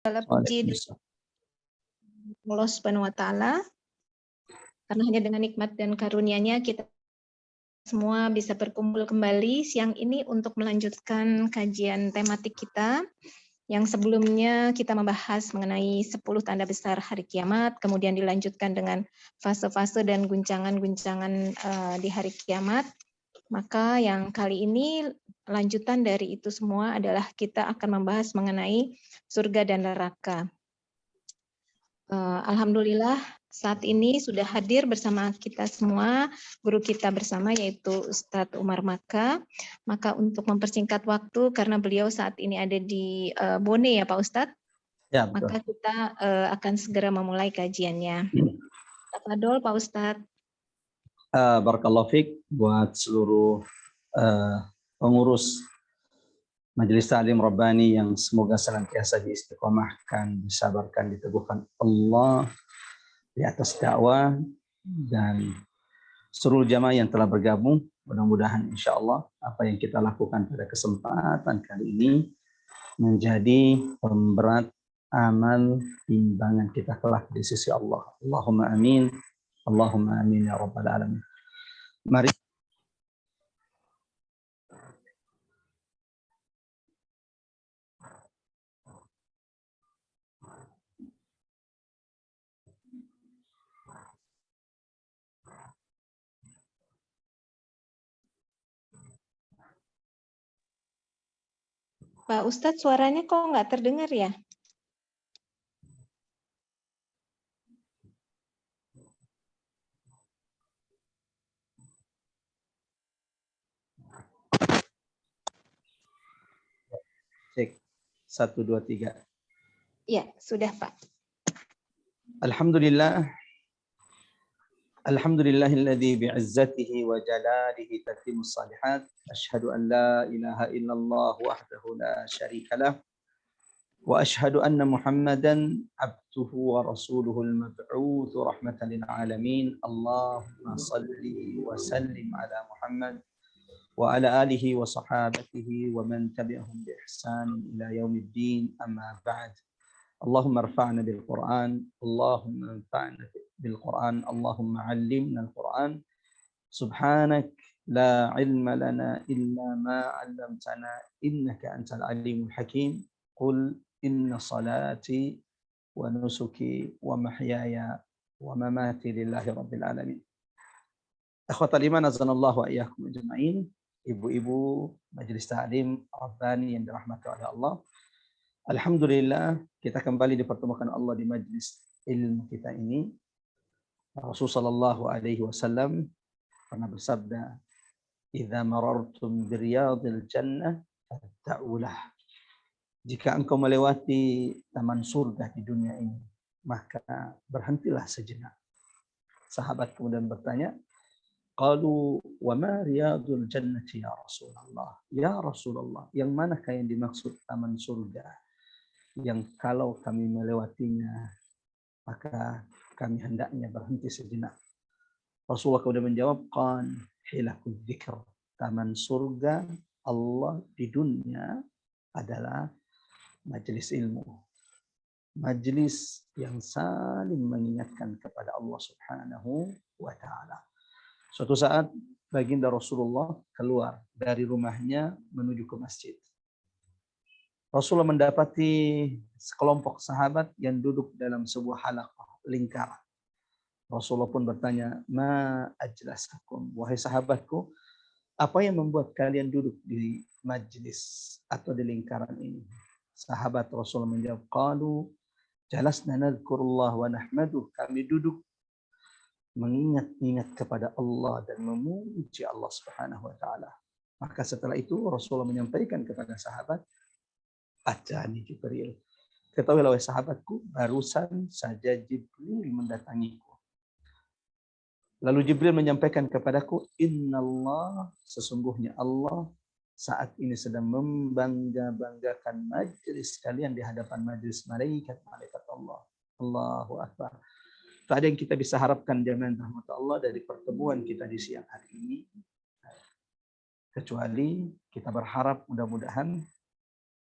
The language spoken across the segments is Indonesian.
Segala puji dari Allah Subhanahu wa taala, karena hanya dengan nikmat dan karunia-Nya kita semua bisa berkumpul kembali siang ini untuk melanjutkan kajian tematik kita yang sebelumnya kita membahas mengenai 10 tanda besar hari kiamat, kemudian dilanjutkan dengan fase-fase dan guncangan-guncangan di hari kiamat. Maka yang kali ini lanjutan dari itu semua adalah kita akan membahas mengenai surga dan neraka. Alhamdulillah saat ini sudah hadir bersama kita semua guru kita bersama yaitu Ustadz Umar Maka. Maka untuk mempersingkat waktu karena beliau saat ini ada di Bone ya Pak Ustadz. Ya, betul. Maka kita akan segera memulai kajiannya. Tafadhol Pak Ustadz. Barakallahu fiik buat seluruh pengurus Majelis Ta'lim Rabbani yang semoga senantiasa diistiqomahkan, disabarkan, diteguhkan Allah di atas dakwah, dan seluruh jamaah yang telah bergabung. Mudah-mudahan insya Allah apa yang kita lakukan pada kesempatan kali ini menjadi pemberat amal timbangan kita kelak di sisi Allah. Allahumma amin. Allahumma amin ya rabbal alamin. Mari Pak Ustadz, suaranya kok nggak terdengar ya? cek 1 2 3. Ya, sudah Pak. Alhamdulillah. Alhamdulillahilladzi bi'izzatihi wa jalalihi tatimmus shalihat. Asyhadu an la ilaha illallah wahdahu la syarika lah. Wa asyhadu anna Muhammadan abduhu wa rasuluhul mab'utsu rahmatan lil alamin. Allahumma shalli wa sallim ala Muhammad wa ala alihi wa sahabatihi wa man tabi'ahum bi ihsan ila yaumiddin. Amma ba'd. Allahumma arfa'na bil Qur'an, Allahumma anfa'na bil Qur'an, Allahumma 'allimna al Qur'an. Subhanak la ilma lana illa ma 'allamtana innaka antal alimul hakim. Qul inna salati wa nusuki wa mahyaya wa mamati lillahi rabbil alamin. Akhwatal iman azanallahu wa iyyakum ajma'in. Ibu-ibu Majelis Ta'lim Rabbani yang dirahmati oleh Allah. Alhamdulillah kita kembali dipertemukan Allah di majlis ilmu kita ini. Rasulullah sallallahu alaihi wasallam pernah bersabda, "Idza marartum biriyadil jannah fatta'ulah." Jika engkau melewati taman surga di dunia ini, maka berhentilah sejenak. Sahabat kemudian bertanya, qalu wa ma riyadul jannati ya Rasulullah? Ya Rasulullah, yang manakah yang dimaksud taman surga? Yang kalau kami melewatinya maka kami hendaknya berhenti sejenak. Rasulullah kemudian menjawab, qan hilakul dzikr. Taman surga Allah di dunia adalah majelis ilmu, majelis yang saling mengingatkan kepada Allah Subhanahu wa taala. Suatu saat baginda Rasulullah keluar dari rumahnya menuju ke masjid. Rasulullah mendapati sekelompok sahabat yang duduk dalam sebuah halaqah, lingkaran. Rasulullah pun bertanya, ma ajlasakum, wahai sahabatku, apa yang membuat kalian duduk di majlis atau di lingkaran ini? Sahabat Rasulullah menjawab, qalu jalasna nadhkurullah wa nahmaduh, kami duduk mengingat-ingat kepada Allah dan memuji Allah Subhanahu wa taala. Maka setelah itu Rasulullah menyampaikan kepada sahabat, atani Jibril. Ketahuilah wahai sahabatku, barusan saja Jibril mendatangiku. Lalu Jibril menyampaikan kepadaku, innallah, sesungguhnya Allah saat ini sedang membangga-banggakan majlis kalian di hadapan majlis malaikat Allah. Allahu Akbar. Tak ada yang kita bisa harapkan jaminan rahmat Allah dari pertemuan kita di siang hari ini, kecuali kita berharap mudah-mudahan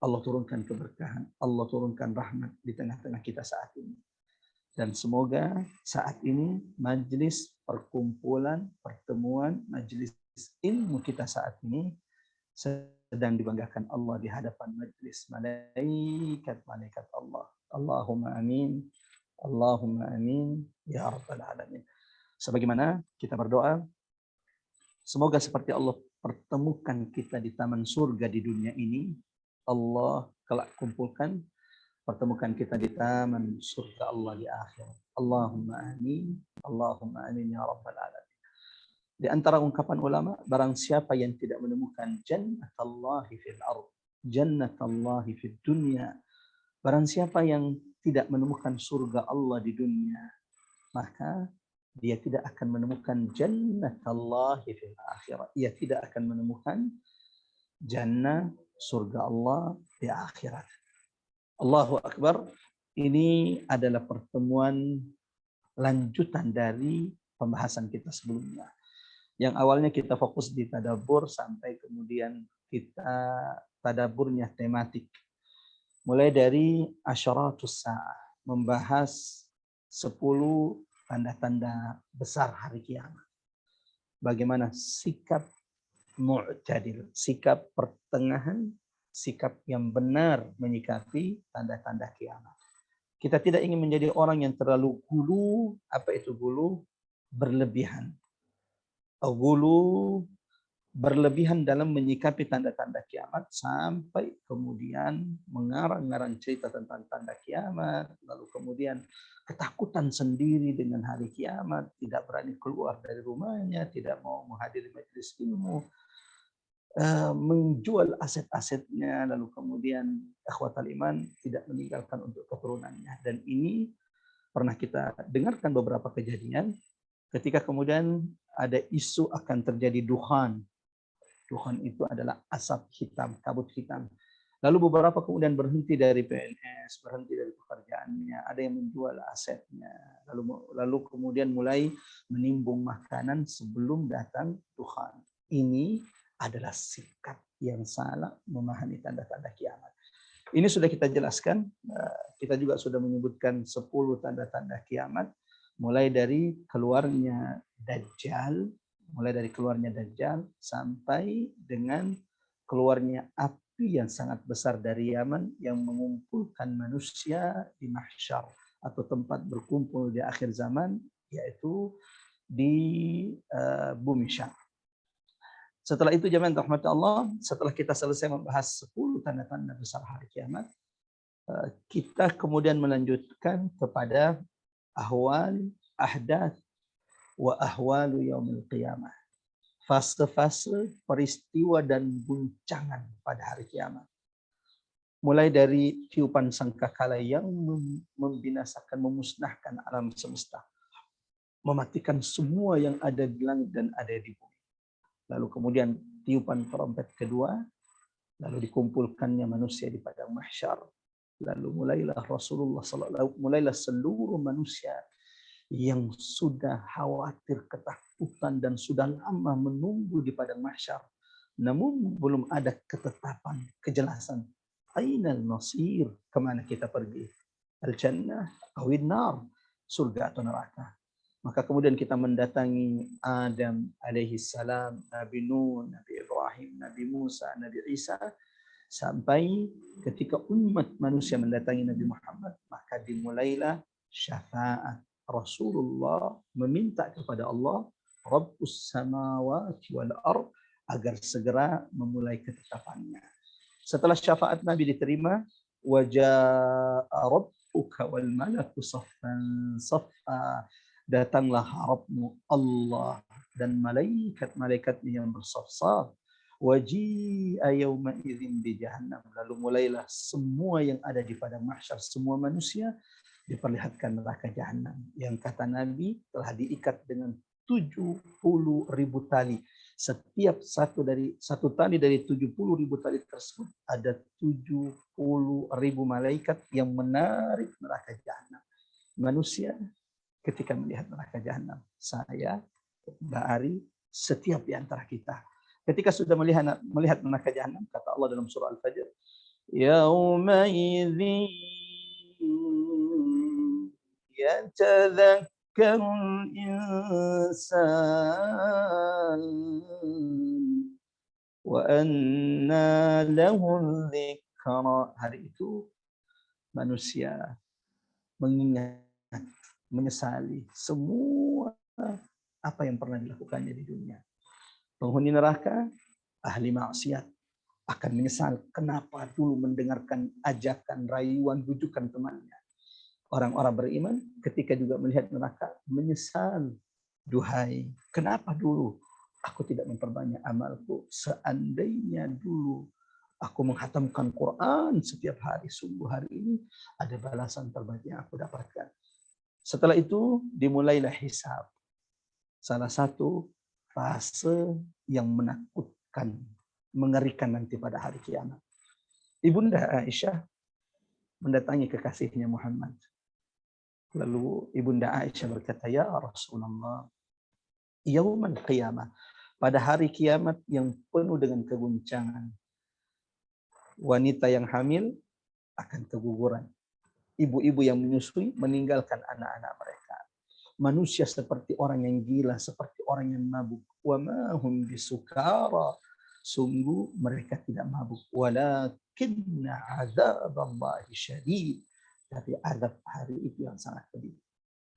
Allah turunkan keberkahan, Allah turunkan rahmat di tengah-tengah kita saat ini. Dan semoga saat ini majelis perkumpulan, pertemuan, majelis ilmu kita saat ini sedang dibanggakan Allah di hadapan majelis malaikat-malaikat Allah. Allahumma amin. Allahumma amin ya rabbal alamin. Sebagaimana kita berdoa, semoga seperti Allah pertemukan kita di taman surga di dunia ini, Allah kelak kumpulkan, pertemukan kita di taman surga Allah di akhirat. Allahumma amin. Allahumma amin ya rabbal alamin. Di antara ungkapan ulama, barang siapa yang tidak menemukan jannatallahi fil ardh, jannatallahi fid dunya, barang siapa yang tidak menemukan surga Allah di dunia, maka dia tidak akan menemukan jannatallahi fil akhirat. Ia tidak akan menemukan jannah surga Allah di akhirat. Allahu Akbar. Ini adalah pertemuan lanjutan dari pembahasan kita sebelumnya. Yang awalnya kita fokus di tadabbur sampai kemudian kita tadabburnya tematik. Mulai dari asyaratus sa'ah, membahas 10 tanda-tanda besar hari kiamat. Bagaimana sikap mu'tadil, sikap pertengahan, sikap yang benar menyikapi tanda-tanda kiamat. Kita tidak ingin menjadi orang yang terlalu gulu. Apa itu gulu? Berlebihan. Gulu berlebihan dalam menyikapi tanda-tanda kiamat sampai kemudian mengarang-arang cerita tentang tanda kiamat, lalu kemudian ketakutan sendiri dengan hari kiamat, tidak berani keluar dari rumahnya, tidak mau menghadiri majelis ilmu, menjual aset-asetnya, lalu kemudian akhwatal iman tidak meninggalkan untuk keturunannya. Dan ini pernah kita dengarkan beberapa kejadian ketika kemudian ada isu akan terjadi duhan. Duhan itu adalah asap hitam, kabut hitam. Lalu beberapa kemudian berhenti dari PNS, berhenti dari pekerjaannya, ada yang menjual asetnya, lalu kemudian mulai menimbun makanan sebelum datang duhan. Ini adalah sikap yang salah memahami tanda-tanda kiamat. Ini sudah kita jelaskan, kita juga sudah menyebutkan 10 tanda-tanda kiamat, mulai dari keluarnya Dajjal, sampai dengan keluarnya api yang sangat besar dari Yaman yang mengumpulkan manusia di mahsyar atau tempat berkumpul di akhir zaman, yaitu di bumi Syam. Setelah itu jemaah rahmat Allah, setelah kita selesai membahas 10 tanda-tanda besar hari kiamat, kita kemudian melanjutkan kepada ahwal, ahdath, wa ahwalu yaumil qiyamah. Fase-fase peristiwa dan guncangan pada hari kiamat. Mulai dari tiupan sangkakala yang membinasakan, memusnahkan alam semesta. Mematikan semua yang ada di langit dan ada di bumi. Lalu kemudian tiupan trompet kedua, lalu dikumpulkannya manusia di padang mahsyar. Lalu mulailah seluruh manusia yang sudah khawatir, ketakutan dan sudah lama menunggu di padang mahsyar, namun belum ada ketetapan, kejelasan. Ainal nasir, kemana kita pergi? Al-jannah awin nar, surga atau neraka. Maka kemudian kita mendatangi Adam alaihi salam, Nabi Nuh, Nabi Ibrahim, Nabi Musa, Nabi Isa, sampai ketika umat manusia mendatangi Nabi Muhammad, maka dimulailah syafaat. Rasulullah meminta kepada Allah, Rabbus samawati wal ardh, agar segera memulai ketetapannya. Setelah syafaat Nabi diterima, wajaa rabbuka wal malaku saffan saffa, datanglah Rabbmu Allah dan malaikat-malaikatnya yang bersaf-saf. Waji'a yauma idzin bi jahannam, lalu mulailah semua yang ada di padang mahsyar, semua manusia diperlihatkan neraka jahanam yang kata Nabi telah diikat dengan 70.000 tali. Setiap satu tali dari 70.000 tali tersebut ada 70.000 malaikat yang menarik neraka jahanam. Manusia ketika melihat neraka jahanam, saya, Mbak Ari, setiap di antara kita, ketika sudah melihat neraka jahanam, kata Allah dalam surah Al-Fajr, يومئذ يتذكر الإنسان وأنى له الذكرى. Hari itu manusia mengingat, menyesali semua apa yang pernah dilakukannya di dunia. Penghuni neraka, ahli maksiat, akan menyesal kenapa dulu mendengarkan ajakan, rayuan, bujukan temannya. Orang-orang beriman ketika juga melihat neraka menyesal. Duhai, kenapa dulu aku tidak memperbanyak amalku? Seandainya dulu aku menghatamkan Quran setiap hari, sungguh hari ini ada balasan terbaik yang aku dapatkan. Setelah itu dimulailah hisab. Salah satu fase yang menakutkan, mengerikan nanti pada hari kiamat. Ibunda Aisyah mendatangi kekasihnya Muhammad. Lalu Ibunda Aisyah berkata, ya Rasulullah, yaumal qiyamah, pada hari kiamat yang penuh dengan keguncangan, wanita yang hamil akan keguguran. Ibu-ibu yang menyusui meninggalkan anak-anak mereka. Manusia seperti orang yang gila, seperti orang yang mabuk. Wa ma hum bisukara. Sungguh mereka tidak mabuk. Walakinna azaballahi syadid. Tapi azab hari itu yang sangat pedih.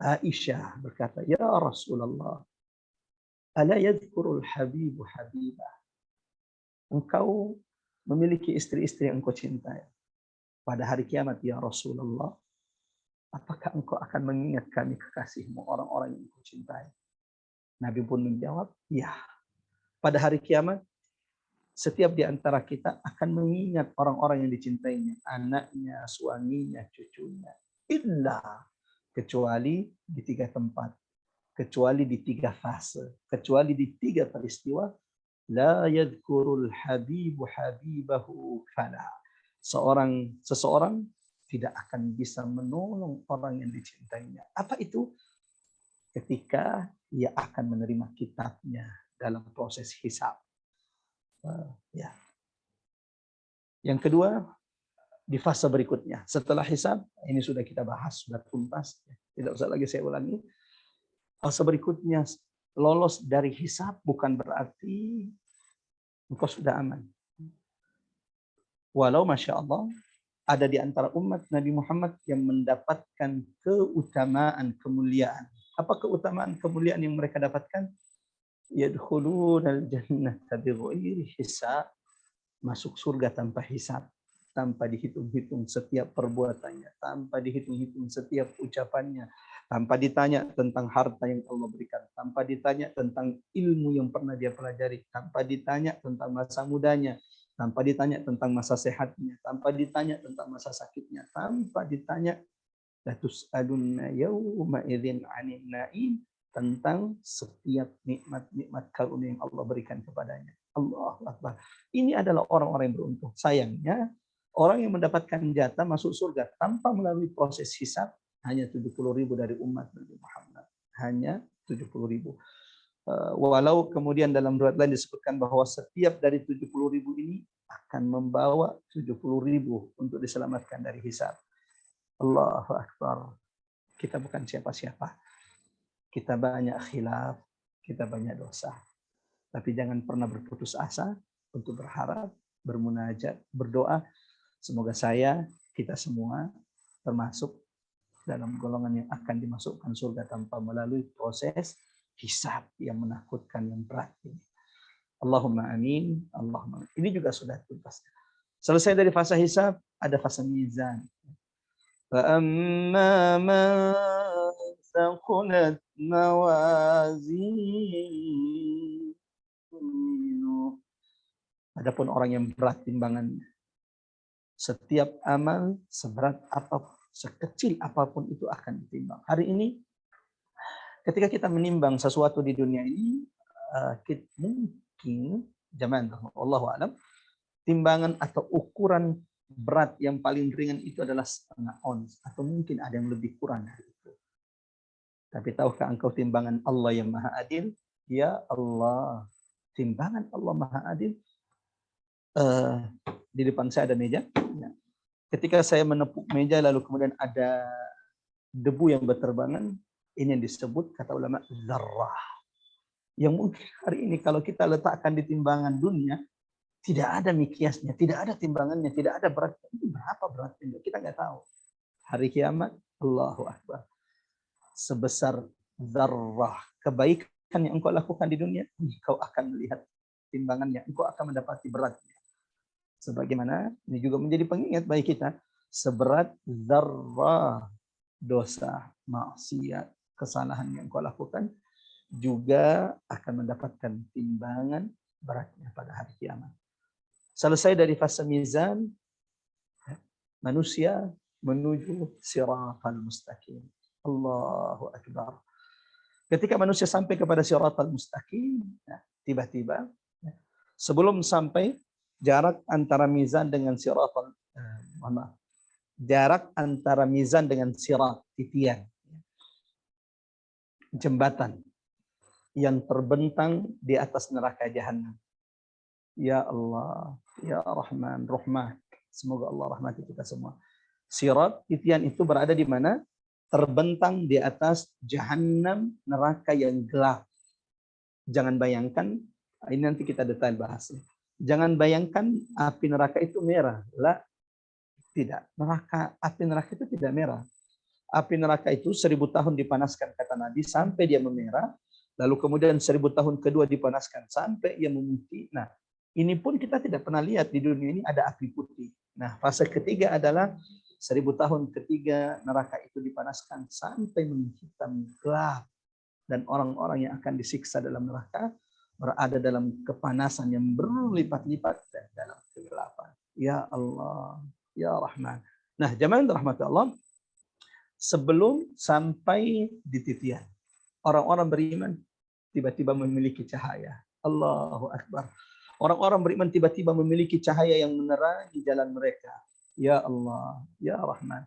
Aisyah berkata, ya Rasulullah, ala yadhkurul habibu habibah. Engkau memiliki istri-istri yang engkau cintai. Pada hari kiamat, ya Rasulullah, apakah engkau akan mengingat kami kekasihmu, orang-orang yang engkau cintai? Nabi pun menjawab, ya. Pada hari kiamat, setiap di antara kita akan mengingat orang-orang yang dicintainya, anaknya, suaminya, cucunya. Illa, kecuali di 3 tempat, kecuali di 3 fase, kecuali di 3 peristiwa. La yadhkurul habibu habibahu fala. Seseorang tidak akan bisa menolong orang yang dicintainya. Apa itu? Ketika ia akan menerima kitabnya dalam proses hisab. Ya. Yang kedua, di fase berikutnya. Setelah hisab, ini sudah kita bahas, sudah tuntas. Tidak usah lagi saya ulangi. Fase berikutnya, lolos dari hisab bukan berarti engkau sudah aman. Walau Masya Allah, ada di antara umat Nabi Muhammad yang mendapatkan keutamaan, kemuliaan. Apa keutamaan, kemuliaan yang mereka dapatkan? Yadkhulunal jannata bighairi hisab. Masuk surga tanpa hisab, tanpa dihitung-hitung setiap perbuatannya, tanpa dihitung-hitung setiap ucapannya, tanpa ditanya tentang harta yang Allah berikan, tanpa ditanya tentang ilmu yang pernah dia pelajari, tanpa ditanya tentang masa mudanya, tanpa ditanya tentang masa sehatnya, tanpa ditanya tentang masa sakitnya, tanpa ditanya latus'alunna yauma idzin 'anil na'im, tentang setiap nikmat-nikmat karunia yang Allah berikan kepadanya. Allahu Akbar. Ini adalah orang-orang yang beruntung. Sayangnya, orang yang mendapatkan jatah masuk surga tanpa melalui proses hisab hanya 70.000 dari umat Nabi Muhammad. Hanya 70.000. Walau kemudian dalam riwayat lain disebutkan bahwa setiap dari 70.000 ini akan membawa 70.000 untuk diselamatkan dari hisab. Allahu Akbar. Kita bukan siapa-siapa. Kita banyak khilaf, kita banyak dosa. Tapi jangan pernah berputus asa untuk berharap, bermunajat, berdoa. Semoga kita semua termasuk dalam golongan yang akan dimasukkan surga tanpa melalui proses hisab yang menakutkan, yang berat ini. Allahumma amin. Allahumma amin. Ini juga sudah tuntas. Selesai dari fase hisab, ada fase mizan. فَأَمَّا مَنْ ثَقُلَتْ مَوَازِينُهُ. Adapun orang yang berat timbangannya, setiap amal seberat apapun, sekecil apapun itu akan ditimbang. Hari ini ketika kita menimbang sesuatu di dunia ini, mungkin zaman Allahu a'lam, timbangan atau ukuran berat yang paling ringan itu adalah 0,5 ons, atau mungkin ada yang lebih kurang dari itu. Tapi tahukah engkau timbangan Allah yang Maha Adil? Ya Allah, timbangan Allah Maha Adil. Di depan saya ada meja. Ketika saya menepuk meja lalu kemudian ada debu yang berterbangan, ini yang disebut kata ulama zarrah. Yang mungkin hari ini kalau kita letakkan di timbangan dunia, tidak ada mikiasnya, tidak ada timbangannya, tidak ada beratnya. Ini berapa beratnya? Kita nggak tahu. Hari kiamat, Allahu Akbar. Sebesar zarrah kebaikan yang engkau lakukan di dunia, engkau akan melihat timbangannya, engkau akan mendapati beratnya. Sebagaimana ini juga menjadi pengingat bagi kita, seberat zarrah dosa, maksiat, kesalahan yang engkau lakukan juga akan mendapatkan timbangan beratnya pada hari kiamat. Selesai dari fase mizan, manusia menuju siratal mustaqim. Allahu Akbar. Ketika manusia sampai kepada siratal mustaqim, tiba-tiba sebelum sampai, jarak antara mizan dengan siratal, jarak antara mizan dengan sirat, titian, jembatan yang terbentang di atas neraka jahanam. Ya Allah, ya Rahman, Rahmah. Semoga Allah rahmati kita semua. Sirat, titian itu berada di mana? Terbentang di atas jahanam, neraka yang gelap. Jangan bayangkan, ini nanti kita detail bahasnya. Jangan bayangkan api neraka itu merah. Lah, tidak. Api neraka itu tidak merah. Api neraka itu 1000 tahun dipanaskan, kata Nabi, sampai dia memerah. Lalu kemudian 1000 tahun kedua dipanaskan sampai ia memutih. Nah, ini pun kita tidak pernah lihat di dunia ini ada api putih. Nah, fase ketiga adalah 1000 tahun ketiga neraka itu dipanaskan sampai menghitam gelap. Dan orang-orang yang akan disiksa dalam neraka berada dalam kepanasan yang berlipat-lipat dan dalam kegelapan. Ya Allah, ya Rahman. Nah, jamaah rahmat Allah, sebelum sampai di titian, orang-orang beriman tiba-tiba memiliki cahaya. Allahu Akbar. Orang-orang beriman tiba-tiba memiliki cahaya yang menerangi jalan mereka. Ya Allah, ya Rahman.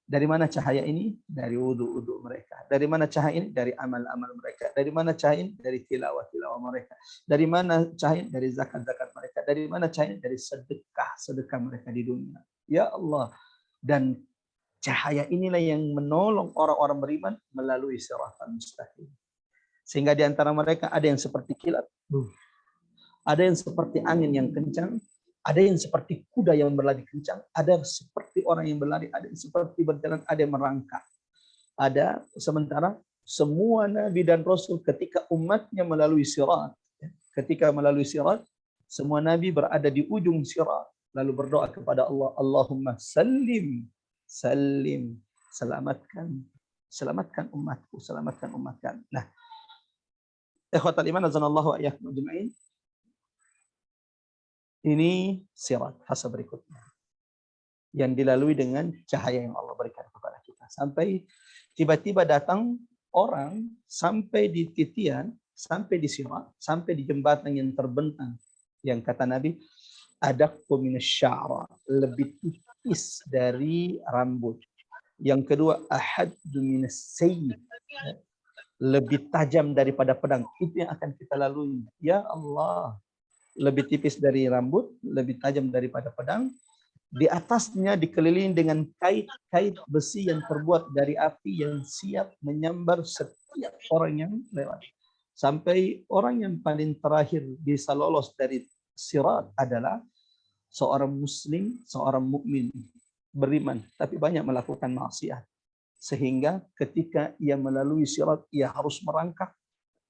Dari mana cahaya ini? Dari wudu-wudu mereka. Dari mana cahaya ini? Dari amal-amal mereka. Dari mana cahaya ini? Dari tilawah-tilawah mereka. Dari mana cahaya ini? Dari zakat-zakat mereka. Dari mana cahaya ini? Dari sedekah-sedekah mereka di dunia. Ya Allah. Dan cahaya inilah yang menolong orang-orang beriman melalui siratal mustaqim. Sehingga di antara mereka ada yang seperti kilat, ada yang seperti angin yang kencang, ada yang seperti kuda yang berlari kencang, ada seperti orang yang berlari, ada yang seperti berjalan, ada yang merangkak. Ada, sementara semua nabi dan rasul ketika umatnya melalui sirat, ketika melalui sirat, semua nabi berada di ujung sirat, lalu berdoa kepada Allah, Allahumma sallim, salim, selamatkan umatku, selamatkan umatkan. Nah, ikhwatal iman azanallahu wa iyyakum ajma'in. Ini sirat, fase berikutnya yang dilalui dengan cahaya yang Allah berikan kepada kita. Sampai tiba-tiba datang orang sampai di titian, sampai di sirat, sampai di jembatan yang terbentang. Yang kata Nabi, adaqu minasy'ara, lebih tipis dari rambut. Yang kedua, ahaddu minasyayf, lebih tajam daripada pedang. Itu yang akan kita lalui. Ya Allah, lebih tipis dari rambut, lebih tajam daripada pedang. Di atasnya dikelilingi dengan kait-kait besi yang terbuat dari api yang siap menyambar setiap orang yang lewat. Sampai orang yang paling terakhir bisa lolos dari sirat adalah seorang muslim, seorang mukmin, beriman, tapi banyak melakukan maksiat. Sehingga ketika ia melalui sirat, ia harus merangkak,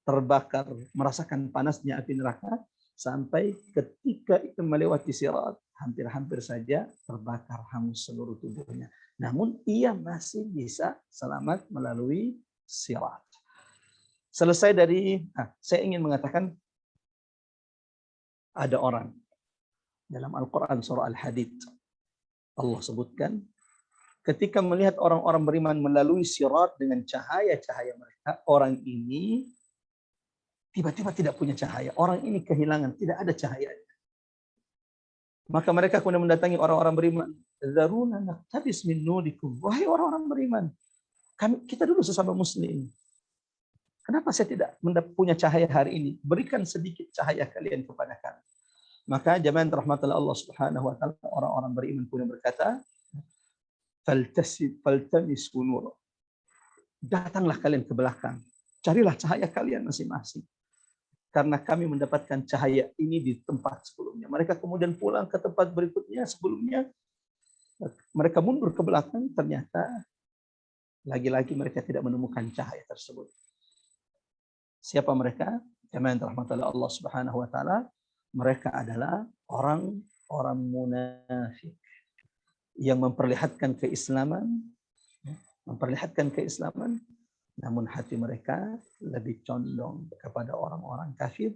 terbakar, merasakan panasnya api neraka, sampai ketika itu melewati sirat, hampir-hampir saja terbakar hangus seluruh tubuhnya. Namun ia masih bisa selamat melalui sirat. Selesai dari, saya ingin mengatakan, ada orang dalam Al-Quran surah Al-Hadid, Allah sebutkan, ketika melihat orang-orang beriman melalui sirat dengan cahaya-cahaya mereka, orang ini tiba-tiba tidak punya cahaya. Orang ini kehilangan, tidak ada cahayanya. Maka mereka kemudian mendatangi orang-orang beriman. Zaruna naqtabis min nurikum. Wahai orang-orang beriman, kita dulu sesama muslim. Kenapa saya tidak punya cahaya hari ini? Berikan sedikit cahaya kalian kepada kami. Maka jamaah rahmatullah Allah Subhanahu wa taala, orang-orang beriman pun berkata, faltamisu nur. Datanglah kalian ke belakang, carilah cahaya kalian masing-masing. Karena kami mendapatkan cahaya ini di tempat sebelumnya. Mereka kemudian pulang ke tempat berikutnya sebelumnya. Mereka mundur ke belakang, ternyata lagi-lagi mereka tidak menemukan cahaya tersebut. Siapa mereka? Jemaah yang dirahmati oleh Allah Subhanahu wa taala, mereka adalah orang-orang munafik yang memperlihatkan keislaman, namun hati mereka lebih condong kepada orang-orang kafir.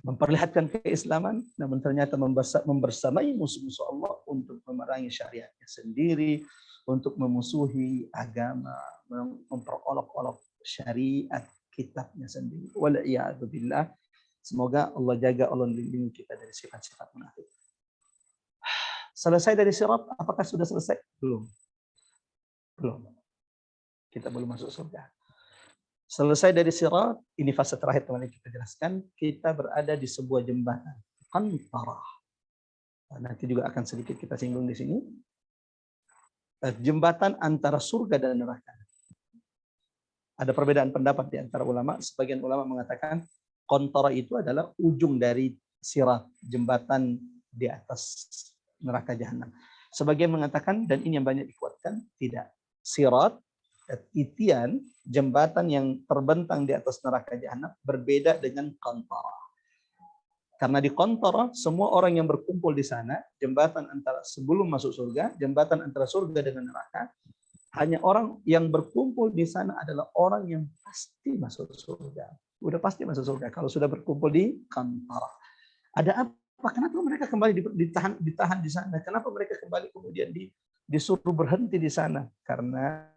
Memperlihatkan keislaman, namun ternyata membersamai musuh-musuh Allah untuk memerangi syariatnya sendiri, untuk memusuhi agama, memperolok-olok syariat kitabnya sendiri. Wal'iyadzubillah. Semoga Allah jaga, Allah lindungi kita dari sifat-sifat munafik. Selesai dari sirat, apakah sudah selesai? Belum. Kita belum masuk surga. Selesai dari sirat, ini fase terakhir teman kita jelaskan, kita berada di sebuah jembatan, qantarah. Nanti juga akan sedikit kita singgung di sini. Jembatan antara surga dan neraka. Ada perbedaan pendapat di antara ulama. Sebagian ulama mengatakan qantarah itu adalah ujung dari sirat, jembatan di atas neraka jahanam. Sebagian mengatakan, dan ini yang banyak dikuatkan, tidak. Sirat, titian, jembatan yang terbentang di atas neraka jahanam berbeda dengan qantarah. Karena di qantarah semua orang yang berkumpul di sana, jembatan antara sebelum masuk surga, jembatan antara surga dengan neraka, hanya orang yang berkumpul di sana adalah orang yang pasti masuk surga. Udah pasti masuk surga kalau sudah berkumpul di qantarah. Ada apa? Kenapa mereka kembali ditahan di sana? Kenapa mereka kembali kemudian disuruh berhenti di sana? Karena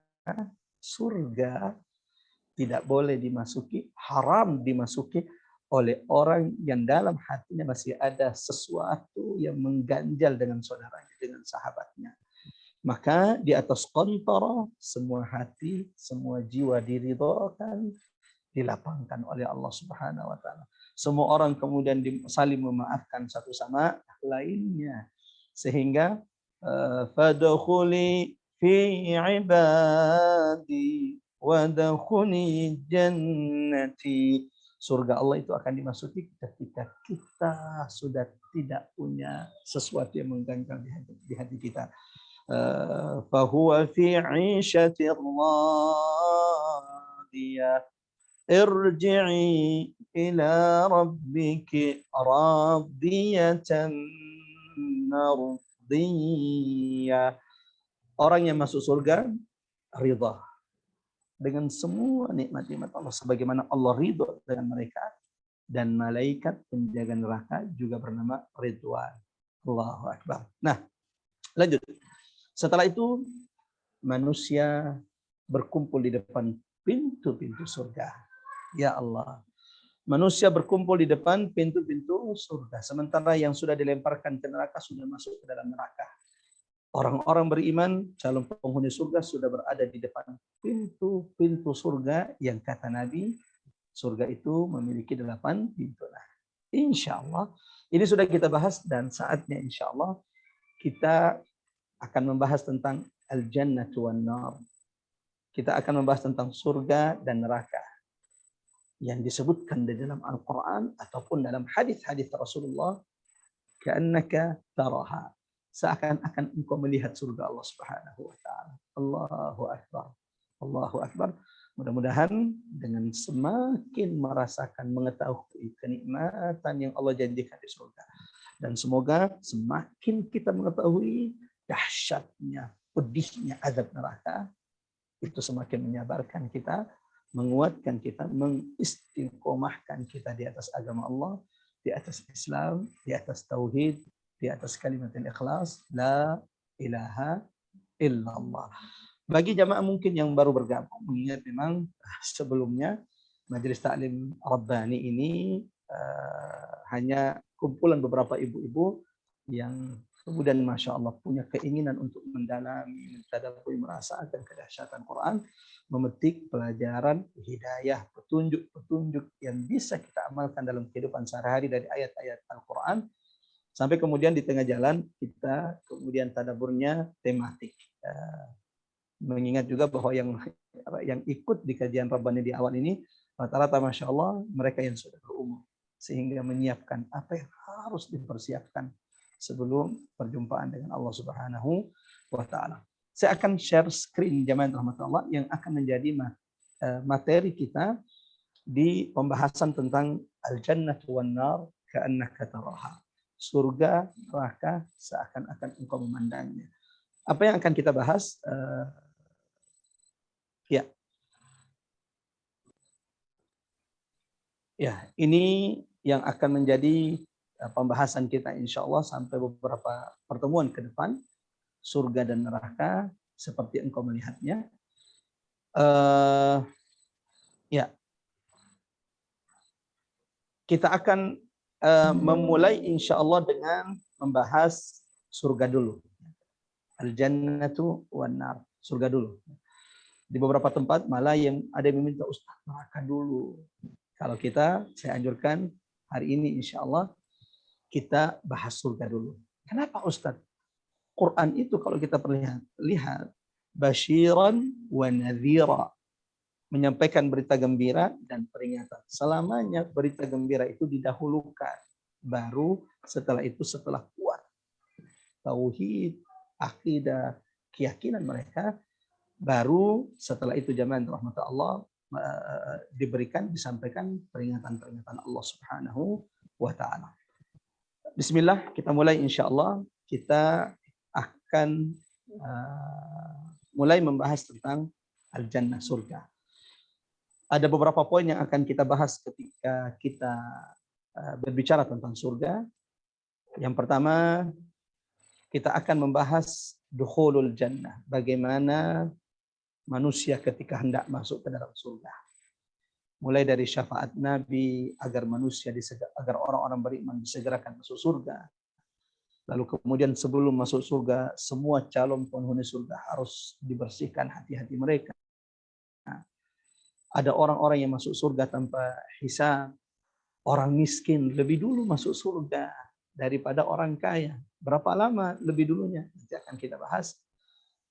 surga tidak boleh dimasuki, haram dimasuki oleh orang yang dalam hatinya masih ada sesuatu yang mengganjal dengan saudaranya, dengan sahabatnya. Maka di atas qantarah semua hati, semua jiwa diridhokan, dilapangkan oleh Allah Subhanahu wa taala. Semua orang kemudian saling memaafkan satu sama lainnya. Sehingga fadkhuli fi ibadi wadkhuli jannati. Surga Allah itu akan dimasuki ketika kita sudah tidak punya sesuatu yang mengganggu di hati kita. Fahuwa fi 'ishatir radiyah. Irji'i ila rabbiki radiyatan mardiyah. Orang yang masuk surga ridha dengan semua nikmat-nikmat Allah sebagaimana Allah ridha dengan mereka, dan malaikat penjaga neraka juga bernama Ridwan. Allahu Akbar. Nah, lanjut. Setelah itu manusia berkumpul di depan pintu-pintu surga. Ya Allah. Manusia berkumpul di depan pintu-pintu surga. Sementara yang sudah dilemparkan ke neraka sudah masuk ke dalam neraka. Orang-orang beriman, calon penghuni surga sudah berada di depan pintu-pintu surga yang kata Nabi, surga itu memiliki 8 pintu. Nah, insya Allah, ini sudah kita bahas dan saatnya insya Allah kita akan membahas tentang al-jannatu wan nar. Kita akan membahas tentang surga dan neraka yang disebutkan di dalam Al-Quran ataupun dalam hadis-hadis Rasulullah. Ka'annaka taraha. Seakan-akan engkau melihat surga Allah Subhanahu wa taala. Allahu Akbar. Allahu Akbar. Mudah-mudahan dengan semakin merasakan, mengetahui kenikmatan yang Allah janjikan di surga. Dan semoga semakin kita mengetahui dahsyatnya, pedihnya azab neraka, itu semakin menyabarkan kita, menguatkan kita, mengistiqomahkan kita di atas agama Allah, di atas Islam, di atas tauhid, di atas kalimat ikhlas, la ilaha illallah. Bagi jamaah mungkin yang baru bergabung, mengingat memang sebelumnya Majelis Ta'lim Rabbani ini hanya kumpulan beberapa ibu-ibu yang kemudian Masya Allah punya keinginan untuk mendalami, mentadabburi, merasakan kedahsyatan Quran, memetik pelajaran, hidayah, petunjuk-petunjuk yang bisa kita amalkan dalam kehidupan sehari-hari dari ayat-ayat Al-Quran. Sampai kemudian di tengah jalan kita kemudian tadabburnya tematik. mengingat juga bahwa yang ikut di kajian Rabbani di awal ini rata-rata Masya Allah mereka yang sudah berumur, sehingga menyiapkan apa yang harus dipersiapkan sebelum perjumpaan dengan Allah Subhanahu wa Ta'ala. Saya akan share screen jamaah rahmatullah yang akan menjadi materi kita di pembahasan tentang al-jannatu wan nar ka'annaka taraha. Surga, neraka seakan-akan engkau memandangnya. Apa yang akan kita bahas? Ya, ini yang akan menjadi pembahasan kita insya Allah sampai beberapa pertemuan ke depan. Surga dan neraka seperti engkau melihatnya. Ya, kita akan memulai insya Allah dengan membahas surga dulu. Al-jannatu wan nar, surga dulu. Di beberapa tempat malah yang ada yang meminta Ustaz neraka dulu. Kalau saya anjurkan hari ini insya Allah kita bahas surga dulu. Kenapa Ustaz? Quran itu kalau kita lihat basyiran wa nadhira, menyampaikan berita gembira dan peringatan. Selamanya berita gembira itu didahulukan, baru setelah itu setelah kuat tauhid, akidah, keyakinan mereka, baru setelah itu jamaah rahmat Allah disampaikan peringatan-peringatan Allah Subhanahu wa Ta'ala. Bismillah, kita mulai insyaallah. Kita akan mulai membahas tentang al-jannah, surga. Ada beberapa poin yang akan kita bahas ketika kita berbicara tentang surga. Yang pertama, kita akan membahas dukhulul jannah, bagaimana manusia ketika hendak masuk ke dalam surga. Mulai dari syafaat Nabi agar orang-orang beriman disegerakan masuk surga. Lalu kemudian sebelum masuk surga, semua calon penghuni surga harus dibersihkan hati-hati mereka. Ada orang-orang yang masuk surga tanpa hisab. Orang miskin lebih dulu masuk surga daripada orang kaya. Berapa lama lebih dulunya? Nanti akan kita bahas.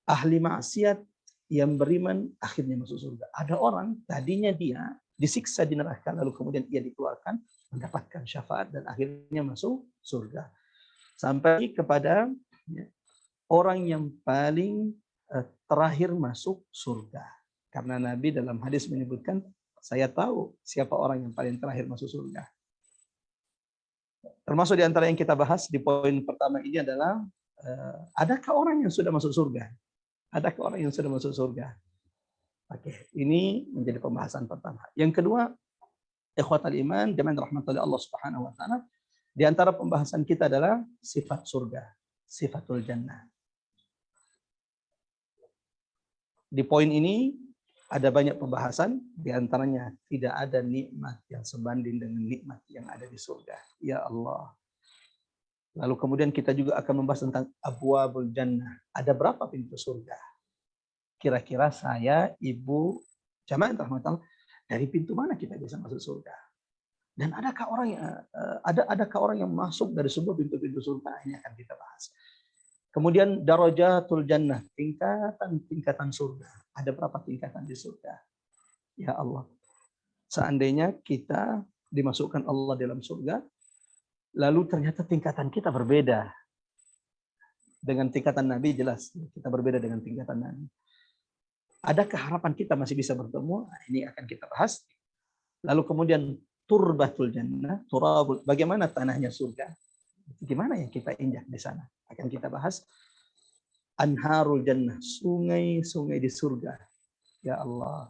Ahli maksiat yang beriman akhirnya masuk surga. Ada orang tadinya dia disiksa di neraka, lalu kemudian ia dikeluarkan, mendapatkan syafaat dan akhirnya masuk surga. Sampai kepada orang yang paling terakhir masuk surga. Karena Nabi dalam hadis menyebutkan, saya tahu siapa orang yang paling terakhir masuk surga. Termasuk di antara yang kita bahas di poin pertama ini adalah, adakah orang yang sudah masuk surga? Adakah orang yang sudah masuk surga? Oke, ini menjadi pembahasan pertama. Yang kedua, ikhwatal iman, jamaah rahmatullahi Allah Subhanahu wa Ta'ala, di antara pembahasan kita adalah sifat surga, sifatul jannah. Di poin ini ada banyak pembahasan, di antaranya tidak ada nikmat yang sebanding dengan nikmat yang ada di surga. Ya Allah. Lalu kemudian kita juga akan membahas tentang abwabul jannah. Ada berapa pintu surga? Kira-kira saya, ibu, jamaah rahmatullah, dari pintu mana kita bisa masuk surga? Dan adakah orang yang masuk dari sebuah pintu-pintu surga? Ini akan kita bahas. Kemudian darajatul jannah, tingkatan surga. Ada berapa tingkatan di surga? Ya Allah. Seandainya kita dimasukkan Allah dalam surga, lalu ternyata tingkatan kita berbeda dengan tingkatan Nabi, jelas kita berbeda dengan tingkatan Nabi. Adakah harapan kita masih bisa bertemu? Nah, ini akan kita bahas. Lalu kemudian turbatul jannah, turabul, bagaimana tanahnya surga? Gimana yang kita injak di sana? Akan kita bahas. Anharul jannah, sungai-sungai di surga. Ya Allah.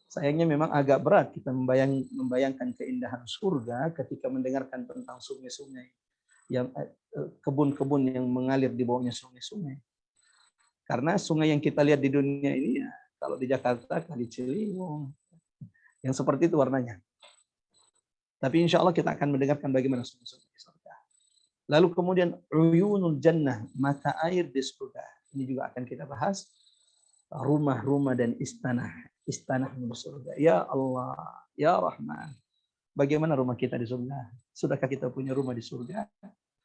Sayangnya memang agak berat kita membayangkan keindahan surga ketika mendengarkan tentang sungai-sungai, yang kebun-kebun yang mengalir di bawahnya sungai-sungai. Karena sungai yang kita lihat di dunia ini, ya, kalau di Jakarta Kali Ciliwung, yang seperti itu warnanya. Tapi insya Allah kita akan mendengarkan bagaimana sungai-sungai di surga. Lalu kemudian uyunul jannah, mata air di surga. Ini juga akan kita bahas. Rumah-rumah dan istana di surga. Ya Allah, ya Rahman. Bagaimana rumah kita di surga? Sudahkah kita punya rumah di surga?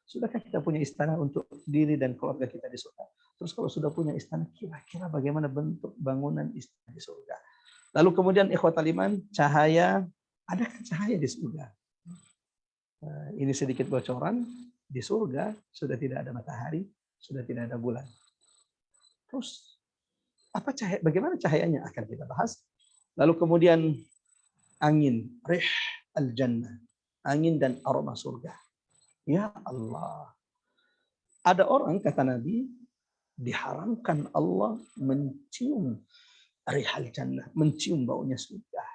Sudahkah kita punya istana untuk diri dan keluarga kita di surga? Terus kalau sudah punya istana, kira-kira bagaimana bentuk bangunan istana di surga? Lalu kemudian ikhwatal iman, cahaya, adakah cahaya di surga? Ini sedikit bocoran, di surga sudah tidak ada matahari, sudah tidak ada bulan. Terus apa cahaya? Bagaimana cahayanya akan kita bahas. Lalu kemudian angin, rih al-jannah, angin dan aroma surga. Ya Allah. Ada orang kata Nabi diharamkan Allah mencium rihal jannah, mencium baunya surga.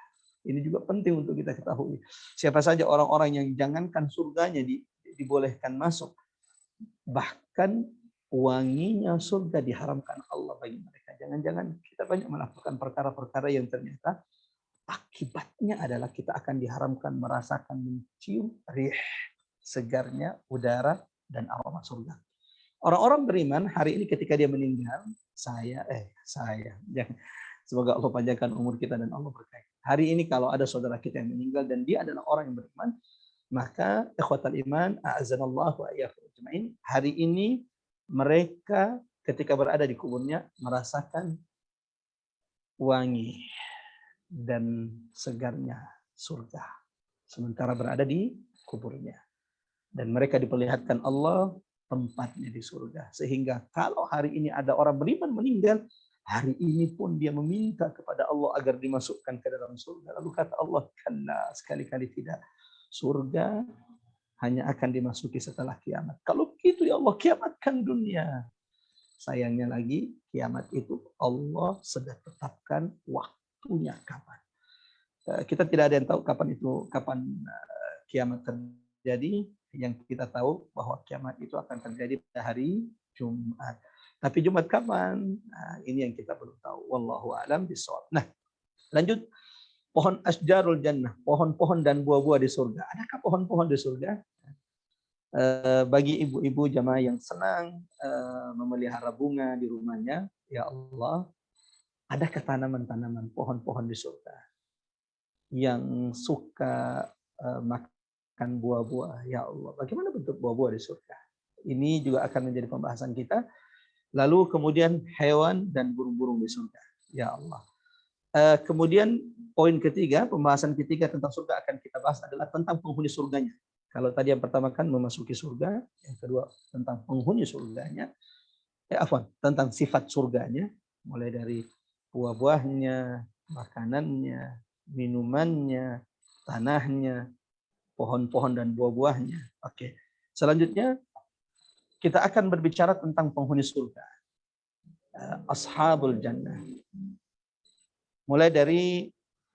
Ini juga penting untuk kita ketahui. Siapa saja orang-orang yang jangankan surganya dibolehkan masuk, bahkan wanginya surga diharamkan Allah bagi mereka. Jangan-jangan kita banyak melakukan perkara-perkara yang ternyata akibatnya adalah kita akan diharamkan merasakan mencium rih segarnya udara dan aroma surga. Orang-orang beriman hari ini ketika dia meninggal, semoga Allah panjangkan umur kita dan Allah berkahi. Hari ini kalau ada saudara kita yang meninggal dan dia adalah orang yang beriman, maka ikhwatal iman, a'azanallahu wa iyyakum ajma'in, hari ini mereka ketika berada di kuburnya merasakan wangi dan segarnya surga sementara berada di kuburnya. Dan mereka diperlihatkan Allah tempatnya di surga. Sehingga kalau hari ini ada orang beriman meninggal, hari ini pun dia meminta kepada Allah agar dimasukkan ke dalam surga. Lalu kata Allah, kalla, sekali-kali tidak. Surga hanya akan dimasuki setelah kiamat. Kalau begitu ya Allah, kiamatkan dunia. Sayangnya lagi, kiamat itu Allah sudah tetapkan waktunya kapan. Kita tidak ada yang tahu kapan kiamat terjadi. Yang kita tahu bahwa kiamat itu akan terjadi pada hari Jumat. Tapi Jumat kapan? Nah, ini yang kita belum tahu. Wallahu a'lam bishawab. Nah, lanjut. Pohon asjarul jannah, pohon-pohon dan buah-buah di surga. Adakah pohon-pohon di surga? Bagi ibu-ibu jamaah yang senang memelihara bunga di rumahnya, ya Allah, adakah tanaman-tanaman pohon-pohon di surga yang suka makan buah-buah? Ya Allah, bagaimana bentuk buah-buah di surga? Ini juga akan menjadi pembahasan kita. Lalu kemudian hewan dan burung-burung di surga. Ya Allah. Kemudian poin ketiga, pembahasan ketiga tentang surga akan kita bahas adalah tentang penghuni surganya. Kalau tadi yang pertama kan memasuki surga, yang kedua tentang penghuni surganya, tentang sifat surganya, mulai dari buah-buahnya, makanannya, minumannya, tanahnya, pohon-pohon dan buah-buahnya. Oke. Selanjutnya kita akan berbicara tentang penghuni surga. Ashabul jannah. Mulai dari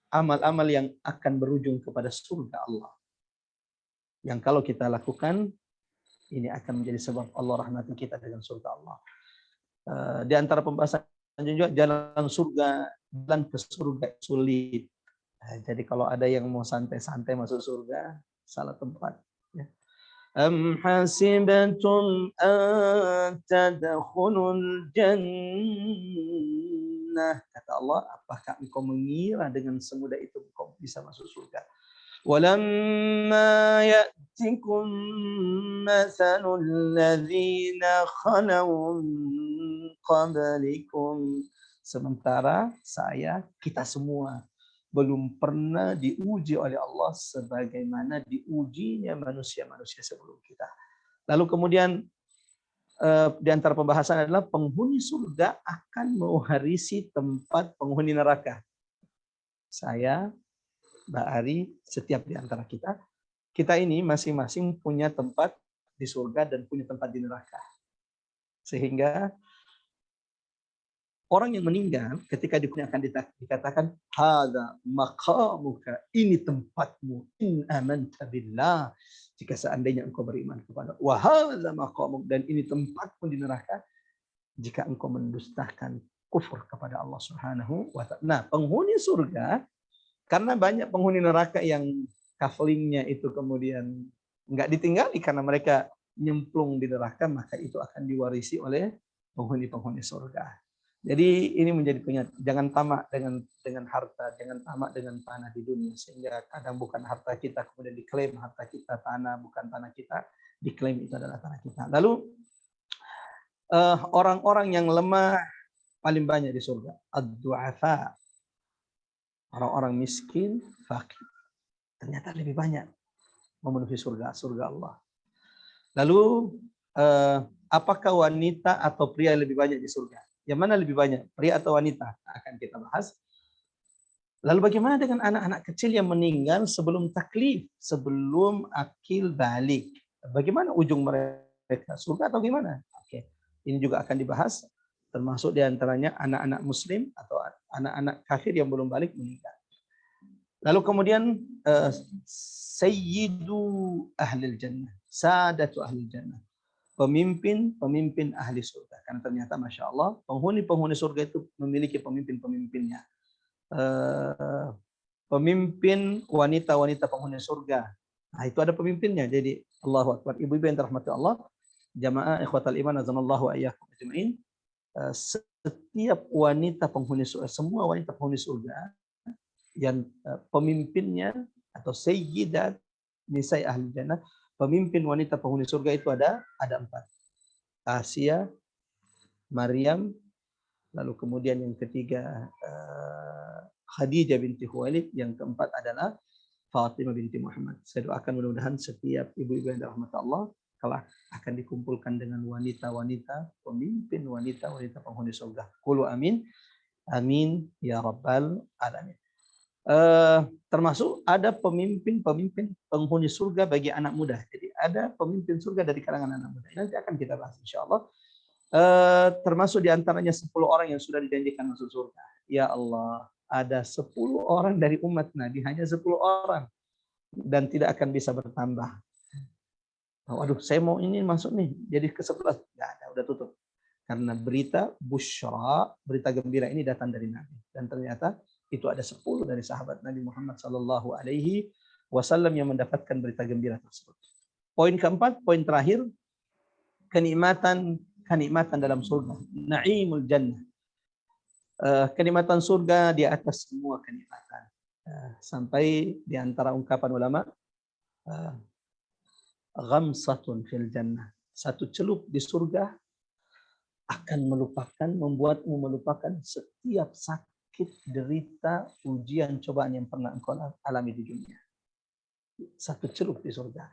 amal-amal yang akan berujung kepada surga Allah. Yang kalau kita lakukan, ini akan menjadi sebab Allah rahmati kita dengan surga Allah. Di antara pembahasan juga jalan surga, jalan ke surga sulit. Jadi kalau ada yang mau santai-santai masuk surga, salah tempat. Ya. Am hasibatum an tadkhulul jannah, kata Allah, apakah engkau mengira dengan semudah itu engkau bisa masuk surga? Walamma ya'tikum mathalul ladzina khalaw qablikum, sementara kita semua belum pernah diuji oleh Allah sebagaimana diujinya manusia-manusia sebelum kita. Lalu kemudian di antara pembahasan adalah penghuni surga akan mewarisi tempat penghuni neraka. Saya, Mbak Ari, setiap di antara kita ini masing-masing punya tempat di surga dan punya tempat di neraka. Sehingga orang yang meninggal ketika akan dikatakan hadza maqamuka, ini tempatmu in amanta billah, jika seandainya engkau beriman kepada, wa hadza maqamuk, dan ini tempatmu di neraka jika engkau mendustakan kufur kepada Allah Subhanahu wa taala. Nah, penghuni surga, karena banyak penghuni neraka yang kaflingnya itu kemudian enggak ditinggali karena mereka nyemplung di neraka, maka itu akan diwarisi oleh penghuni-penghuni surga. Jadi ini menjadi penyakit. Jangan tamak dengan harta, jangan tamak dengan tanah di dunia, sehingga kadang bukan harta kita kemudian diklaim harta kita, tanah bukan tanah kita diklaim itu adalah tanah kita. Lalu orang-orang yang lemah paling banyak di surga. Ad-du'afa. Orang-orang miskin, fakir. Ternyata lebih banyak memenuhi surga Allah. Lalu apakah wanita atau pria lebih banyak di surga? Yang mana lebih banyak, pria atau wanita? Akan kita bahas. Lalu bagaimana dengan anak-anak kecil yang meninggal sebelum taklif, sebelum akil balik? Bagaimana ujung mereka? Surga atau gimana? Oke, ini juga akan dibahas. Termasuk diantaranya anak-anak muslim atau anak-anak kafir yang belum balik meninggal. Lalu kemudian sayyidu ahlil jannah, sadatu ahlil jannah. Pemimpin ahli surga. Karena ternyata Masya Allah, penghuni surga itu memiliki pemimpin-pemimpinnya. Pemimpin wanita-wanita penghuni surga. Nah, itu ada pemimpinnya. Jadi Allahu Akbar. Ibu-ibu yang dirahmati Allah, jamaah ikhwatal iman azanallahu ayyakum ajma'in. Setiap wanita penghuni surga, semua wanita penghuni surga yang pemimpinnya atau sayyidat nisai ahli jannah, pemimpin wanita penghuni surga itu ada 4. Asia, Maryam, lalu kemudian yang ketiga Khadijah binti Khuwailid, yang keempat adalah Fatimah binti Muhammad. Saya doakan mudah-mudahan setiap ibu-ibu yang dirahmati Allah kelak akan dikumpulkan dengan wanita-wanita, pemimpin wanita-wanita penghuni surga. Qulu amin. Amin ya rabbal alamin. Termasuk ada pemimpin penghuni surga bagi anak muda. Jadi ada pemimpin surga dari kalangan anak muda. Nanti akan kita bahas insyaallah. Termasuk diantaranya 10 orang yang sudah dijanjikan masuk surga. Ya Allah, ada 10 orang dari umat Nabi, hanya 10 orang. Dan tidak akan bisa bertambah. Waduh, saya mau ini masuk nih, jadi ke-11. Nggak ada, udah tutup. Karena berita busyra, berita gembira ini datang dari Nabi. Dan ternyata itu ada 10 dari sahabat Nabi Muhammad SAW yang mendapatkan berita gembira tersebut. Poin keempat, poin terakhir, kenikmatan dalam surga. Na'imul jannah. Kenikmatan surga di atas semua kenikmatan. Sampai di antara ungkapan ulama, ghamsatun fil jannah. Satu celup di surga akan membuatmu melupakan setiap sakit, derita, ujian, cobaan yang pernah engkau alami di dunia. Satu celup di surga.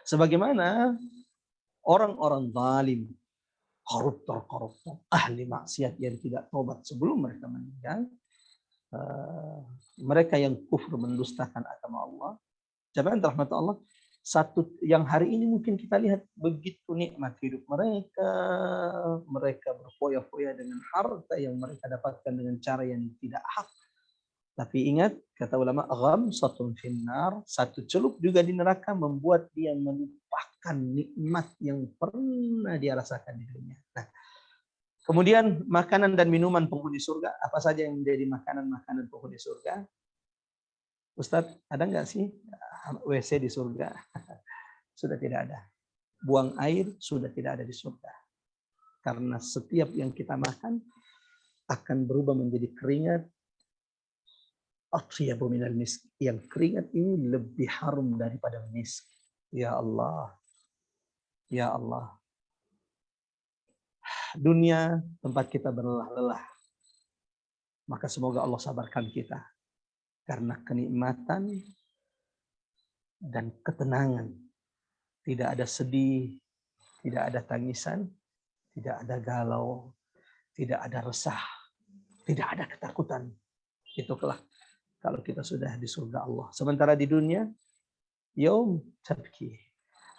Sebagaimana orang-orang zalim, koruptor, ahli maksiat yang tidak tobat sebelum mereka meninggal, mereka yang kufur mendustakan agama Allah, jamaah rahmat Allah, satu yang hari ini mungkin kita lihat begitu nikmat hidup mereka berfoya-foya dengan harta yang mereka dapatkan dengan cara yang tidak hak. Tapi ingat, kata ulama, ghamsatun finnar, satu celup juga di neraka membuat dia melupakan nikmat yang pernah dia rasakan di dunia. Nah, kemudian makanan dan minuman penghuni surga, apa saja yang menjadi makanan-makanan penghuni surga? Ustadz, ada nggak sih WC di surga? Sudah tidak ada. Buang air sudah tidak ada di surga. Karena setiap yang kita makan akan berubah menjadi keringat. Atyabu minal misk. Yang keringat ini lebih harum daripada misk. Ya Allah. Ya Allah. Dunia tempat kita berlelah-lelah. Maka semoga Allah sabarkan kita. Karena kenikmatan dan ketenangan. Tidak ada sedih, tidak ada tangisan, tidak ada galau, tidak ada resah, tidak ada ketakutan. Itu kelak kalau kita sudah di surga Allah. Sementara di dunia, yaum tabki.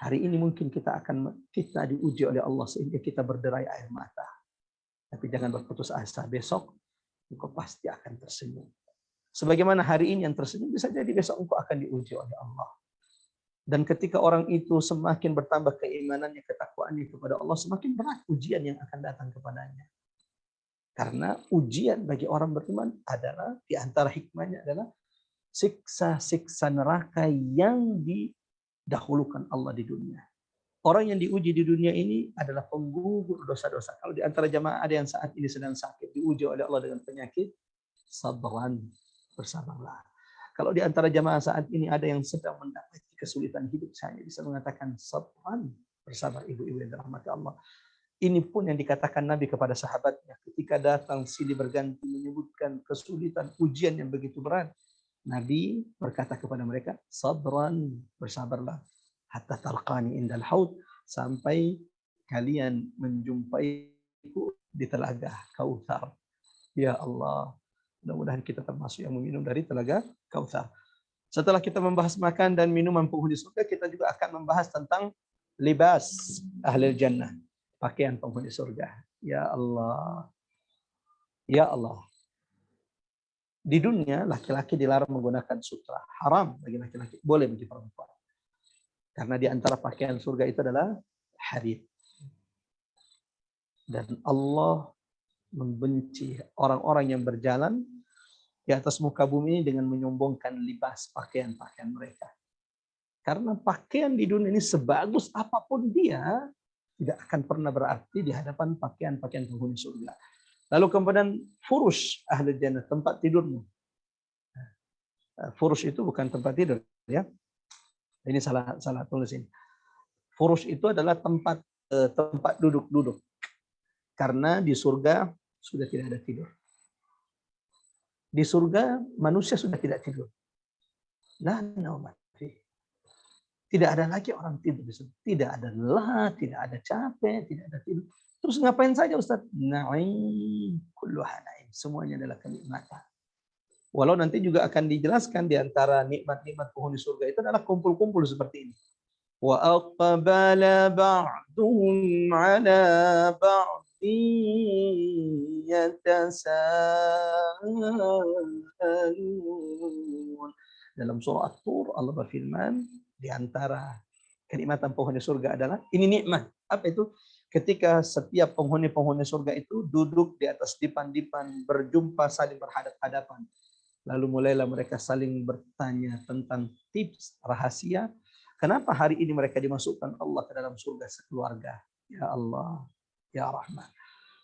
Hari ini mungkin kita diuji oleh Allah sehingga kita berderai air mata. Tapi jangan berputus asa, besok engkau pasti akan tersenyum. Sebagaimana hari ini yang tersenyum, bisa jadi besok engkau akan diuji oleh Allah. Dan ketika orang itu semakin bertambah keimanannya, ketakwaannya kepada Allah, semakin berat ujian yang akan datang kepadanya. Karena ujian bagi orang beriman adalah, di antara hikmahnya adalah siksa-siksa neraka yang didahulukan Allah di dunia. Orang yang diuji di dunia ini adalah penggugur dosa-dosa. Kalau di antara jamaah ada yang saat ini sedang sakit, diuji oleh Allah dengan penyakit, sabran, bersabarlah. Kalau di antara jamaah saat ini ada yang sedang mendapati kesulitan hidup, saya bisa mengatakan sabran, bersabar ibu-ibu yang dirahmati Allah. Ini pun yang dikatakan Nabi kepada sahabatnya ketika datang silih berganti menyebutkan kesulitan, ujian yang begitu berat. Nabi berkata kepada mereka, sabran, bersabarlah, hatta talqani indal haud, sampai kalian menjumpaiku di telaga Kautsar. Ya Allah, mudah-mudahan kita termasuk yang meminum dari telaga Kautsar. Setelah kita membahas makan dan minuman penghuni surga, kita juga akan membahas tentang libas ahli jannah, pakaian penghuni surga. Ya Allah. Ya Allah. Di dunia laki-laki dilarang menggunakan sutra. Haram bagi laki-laki, boleh bagi perempuan. Karena di antara pakaian surga itu adalah harir. Dan Allah membenci orang-orang yang berjalan di atas muka bumi ini dengan menyombongkan libas pakaian-pakaian mereka. Karena pakaian di dunia ini sebagus apapun dia, tidak akan pernah berarti di hadapan pakaian-pakaian penghuni surga. Lalu kemudian furush ahli jannah, tempat tidurmu. Furush itu bukan tempat tidur, ya. Ini salah tulis ini. Furush itu adalah tempat duduk-duduk. Karena di surga sudah tidak ada tidur. Di surga manusia sudah tidak tidur. La nauma fi. Tidak ada lagi orang tidur di surga. Tidak ada lelah, tidak ada capek, tidak ada tidur. Terus ngapain saja Ustaz? Na'im, kulluha na'im. Semuanya adalah kenikmatan. Walau nanti juga akan dijelaskan di antara nikmat-nikmat penghuni surga itu adalah kumpul-kumpul seperti ini. Wa aqbala ba'duhum 'ala ba'din yatasaalun. Dalam surah At-Tur Allah berfirman, di antara kenikmatan penghuni surga adalah ini nikmat. Apa itu? Ketika setiap penghuni-penghuni surga itu duduk di atas dipan-dipan, berjumpa saling berhadap-hadapan. Lalu mulailah mereka saling bertanya tentang tips rahasia. Kenapa hari ini mereka dimasukkan Allah ke dalam surga sekeluarga? Ya Allah, Ya Rahman.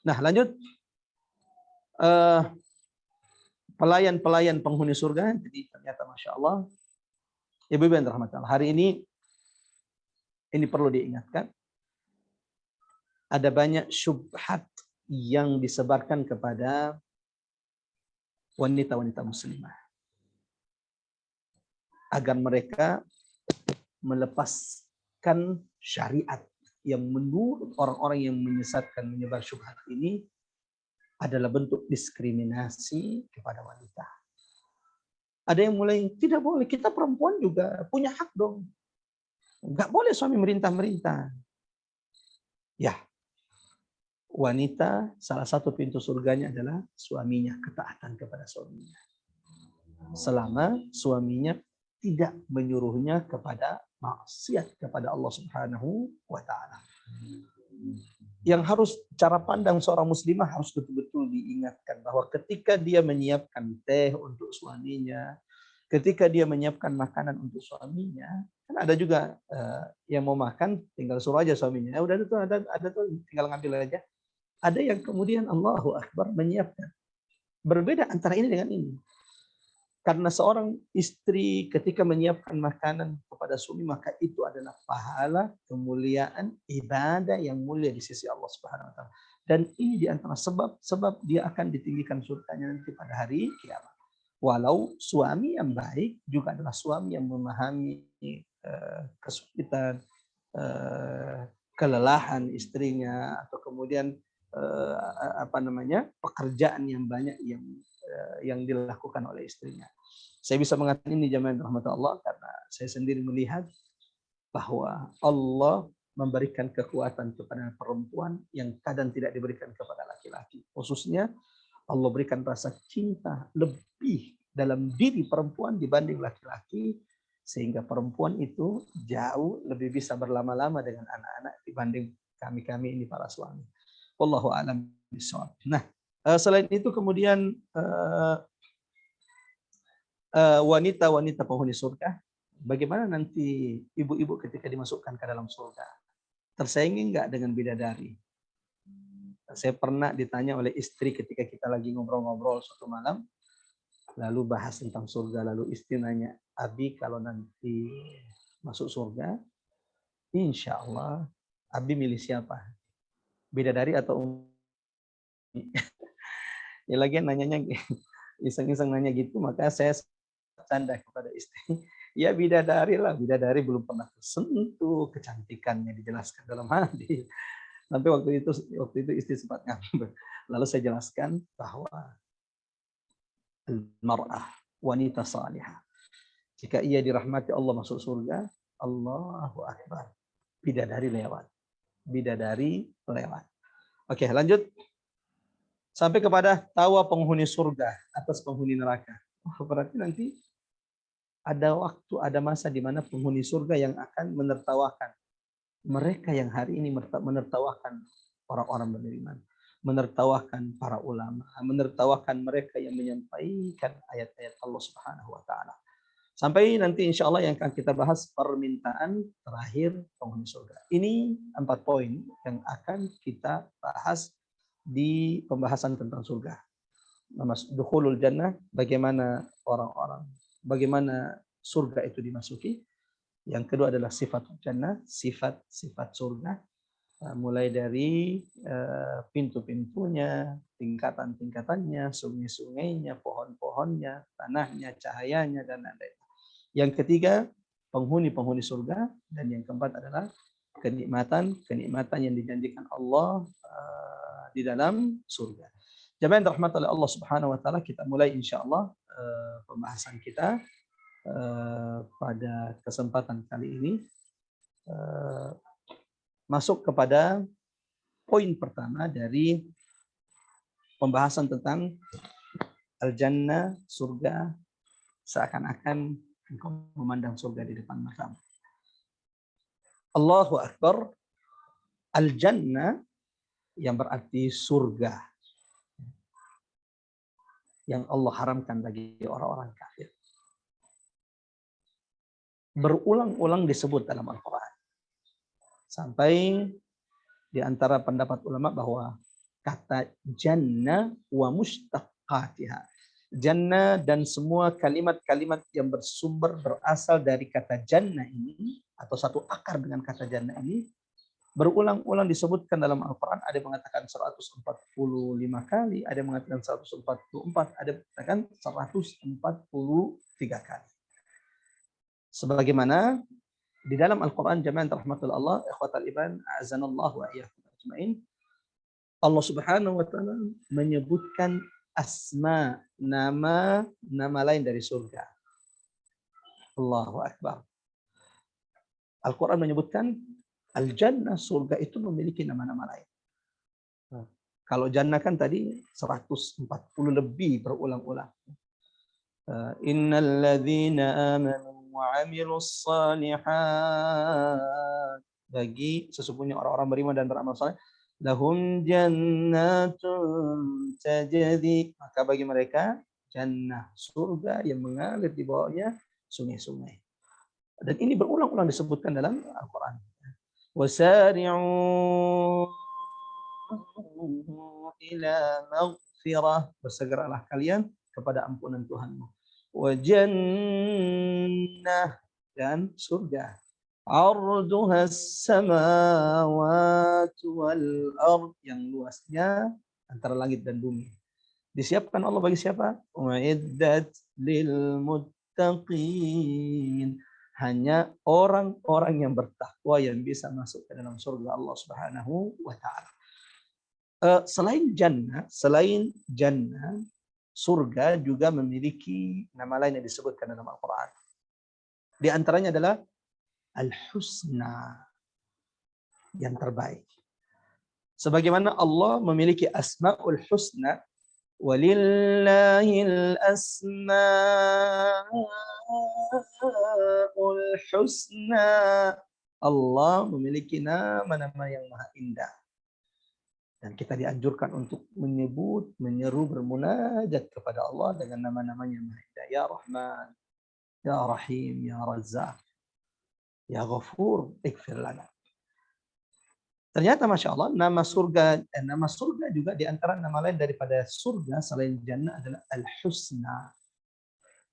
Nah lanjut. Pelayan-pelayan penghuni surga. Jadi ternyata Masya Allah. Ibu-ibu yang dirahmati Allah. Hari ini perlu diingatkan. Ada banyak syubhat yang disebarkan kepada wanita-wanita muslimah. Agar mereka melepaskan syariat yang menurut orang-orang yang menyesatkan, menyebar syubhat ini adalah bentuk diskriminasi kepada wanita. Ada yang mulai, tidak boleh, kita perempuan juga punya hak dong. Enggak boleh suami merintah-merintah. Ya, wanita salah satu pintu surganya adalah suaminya, ketaatan kepada suaminya. Selama suaminya tidak menyuruhnya kepada maksiat kepada Allah Subhanahu wa taala. Yang harus cara pandang seorang muslimah harus betul-betul diingatkan bahwa ketika dia menyiapkan teh untuk suaminya, ketika dia menyiapkan makanan untuk suaminya, kan ada juga yang mau makan tinggal suruh aja suaminya. Udah itu ada tuh tinggal ngambil aja. Ada yang kemudian Allahu Akbar menyiapkan. Berbeda antara ini dengan ini. Karena seorang istri ketika menyiapkan makanan kepada suami, maka itu adalah pahala, kemuliaan, ibadah yang mulia di sisi Allah Subhanahu wa taala. Dan ini di antara sebab dia akan ditinggikan surganya nanti pada hari kiamat. Walau suami yang baik juga adalah suami yang memahami kesulitan, kelelahan istrinya, atau kemudian pekerjaan yang banyak yang dilakukan oleh istrinya. Saya bisa mengatakan ini jamaah rahmat Allah karena saya sendiri melihat bahwa Allah memberikan kekuatan kepada perempuan yang kadang tidak diberikan kepada laki-laki. Khususnya Allah berikan rasa cinta lebih dalam diri perempuan dibanding laki-laki, sehingga perempuan itu jauh lebih bisa berlama-lama dengan anak-anak dibanding kami-kami ini para suami. Wallahu a'lam bishawab. Nah, selain itu kemudian wanita-wanita penghuni surga, bagaimana nanti ibu-ibu ketika dimasukkan ke dalam surga? Tersaingi enggak dengan bidadari? Saya pernah ditanya oleh istri ketika kita lagi ngobrol-ngobrol suatu malam, lalu bahas tentang surga, lalu istri nanya, Abi kalau nanti masuk surga, insya Allah Abi milih siapa? Bidadari atau ya lagi nanyanya iseng-iseng nanya gitu, maka saya canda kepada istri. Ya bidadari lah, bidadari belum pernah tersentuh kecantikannya dijelaskan dalam hadis. Sampai waktu itu istri sempat ngambek. Lalu saya jelaskan bahwa al-mar'ah, wanita salihah, jika ia dirahmati Allah masuk surga, Allahu Akbar. Bidadari lewat. Bidadari lewat. Oke, lanjut. Sampai kepada tawa penghuni surga atas penghuni neraka. Oh, berarti nanti ada waktu, ada masa di mana penghuni surga yang akan menertawakan mereka yang hari ini menertawakan orang-orang beriman, menertawakan para ulama, menertawakan mereka yang menyampaikan ayat-ayat Allah Subhanahu wa taala. Sampai nanti insya Allah yang akan kita bahas permintaan terakhir penghuni surga. Ini 4 poin yang akan kita bahas di pembahasan tentang surga. Dukhulul jannah, bagaimana orang-orang, bagaimana surga itu dimasuki. Yang kedua adalah sifat jannah, sifat-sifat surga, mulai dari pintu-pintunya, tingkatan-tingkatannya, sungai-sungainya, pohon-pohonnya, tanahnya, cahayanya, dan lain-lain. Yang ketiga, penghuni-penghuni surga, dan yang keempat adalah kenikmatan yang dijanjikan Allah di dalam surga. Jemaah yang dirahmati oleh Allah Subhanahu wa taala, kita mulai insyaallah pembahasan kita pada kesempatan kali ini, masuk kepada poin pertama dari pembahasan tentang al-jannah, surga, seakan-akan engkau memandang surga di depan matamu. Allahu Akbar. Al-jannah yang berarti surga yang Allah haramkan bagi orang-orang kafir. Berulang-ulang disebut dalam Al-Quran. Sampai di antara pendapat ulama bahwa kata jannah wa mushtaqatiha, jannah dan semua kalimat-kalimat yang bersumber berasal dari kata jannah ini, atau satu akar dengan kata jannah ini, berulang-ulang disebutkan dalam Al-Quran. Ada yang mengatakan 145 kali, ada yang mengatakan 144, ada yang mengatakan 143 kali. Sebagaimana di dalam Al-Quran, jemaah rahmatul Allah, ikhwatal iman, a'azanallahu wa iyyakum ajmain, Allah Subhanahu wa taala menyebutkan asma, nama lain dari surga. Allahu Akbar. Al-Quran menyebutkan al-jannah, surga itu memiliki nama-nama lain. Kalau jannah kan tadi 140 lebih berulang-ulang. Innal ladzina amanu wa 'amilus shalihat, bagi sesungguhnya orang-orang beriman dan beramal saleh, lahum jannatun tajri, maka bagi mereka jannah, surga yang mengalir di bawahnya sungai-sungai. Dan ini berulang-ulang disebutkan dalam Al-Quran. Wasari'u ila maghfirah, bersegeralah kalian kepada ampunan Tuhanmu. Wa jannah, dan surga. Arduha as-samawati wal ard, yang luasnya antara langit dan bumi. Disiapkan Allah bagi siapa? Uiddat lil muttaqin. Hanya orang-orang yang bertakwa yang bisa masuk ke dalam surga Allah Subhanahu wa taala. Selain jannah, surga juga memiliki nama lain yang disebutkan dalam Al-Quran. Di antaranya adalah Al-Husna, yang terbaik. Sebagaimana Allah memiliki Asmaul Husna, walillahil asmaul husna. Allah memiliki nama-nama yang maha indah. Dan kita dianjurkan untuk menyebut, menyeru, bermunajat kepada Allah dengan nama-namanya yang maha indah. Ya Rahman, Ya Rahim, Ya Razzaq, Ya Ghafur, ighfir lana. Ternyata Masya Allah, nama surga juga di antara nama lain daripada surga selain jannah adalah Al-Husna.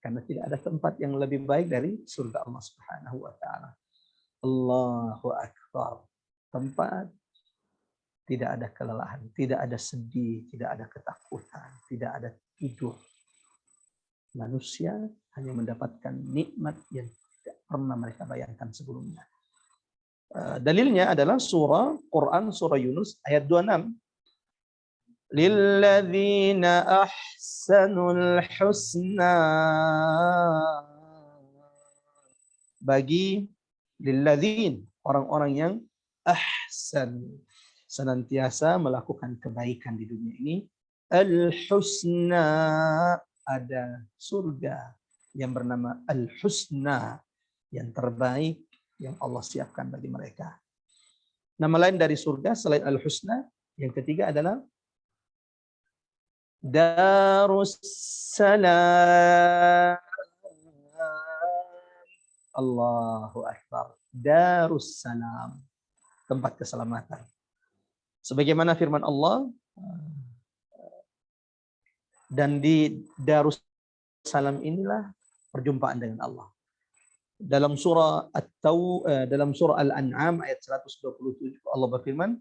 Karena tidak ada tempat yang lebih baik dari surga Allah Subhanahu wa taala. Allahu Akbar. Tempat tidak ada kelelahan, tidak ada sedih, tidak ada ketakutan, tidak ada tidur. Manusia hanya mendapatkan nikmat yang tidak pernah mereka bayangkan sebelumnya. Dalilnya adalah surah Quran, surah Yunus ayat 26. Lilladzina ahsanul husna. Bagi lilladzin, orang-orang yang ahsan, senantiasa melakukan kebaikan di dunia ini, al-husna, ada surga yang bernama al-husna, yang terbaik yang Allah siapkan bagi mereka. Nama lain dari surga selain al-husna, yang ketiga adalah Darussalam. Allahu Akbar. Darussalam, tempat keselamatan. Sebagaimana firman Allah, dan di Darussalam inilah perjumpaan dengan Allah. Dalam surah dalam surah Al-An'am ayat 127 Allah berfirman,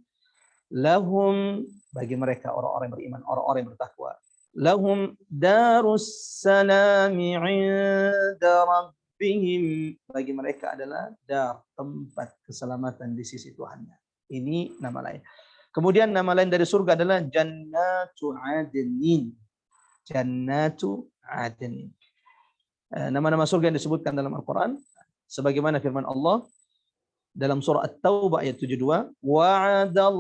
lahum, bagi mereka orang-orang yang beriman, orang-orang yang bertakwa, lahum darussalami 'inda rabbihim, bagi mereka adalah tempat keselamatan di sisi Tuhannya. Ini nama lain. Kemudian nama lain dari surga adalah jannatu adnin. Jannatu adnin. Nama-nama surga yang disebutkan dalam Al-Quran sebagaimana firman Allah dalam surah At-Taubah ayat 72, wa'adallah,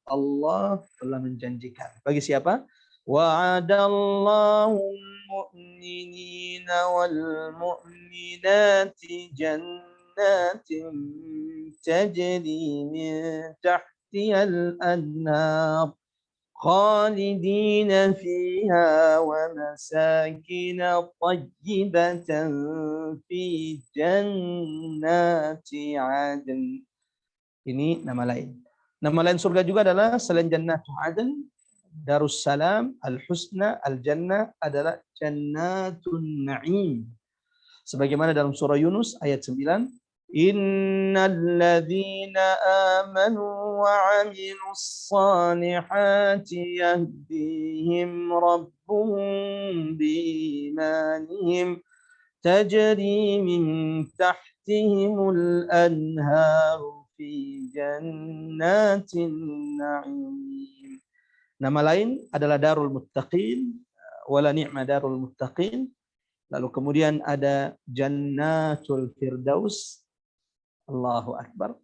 Allah telah menjanjikan. Bagi siapa? Wa'adallahu al-mu'minina wal-mu'minati jannatin tajri min tahtiha al-anhar خالدين فيها ومساكن طيبة في جنات عدن. Ini nama lain. Nama lain surga juga adalah selain Jannatu Adn, Darussalam, Al-Husna, Al-Jannah adalah Jannatun Na'im. Sebagaimana dalam surah Yunus ayat 9, Innal ladzina amanu wa 'amilus salihati yahdihim rabbuhum biimanihim tajri min tahtihimul anharu fi jannatin na'im. Nama lain adalah Darul Muttaqin, wala ni'ma Darul Muttaqin. Lalu kemudian ada Jannatul Firdaus. Allahu Akbar.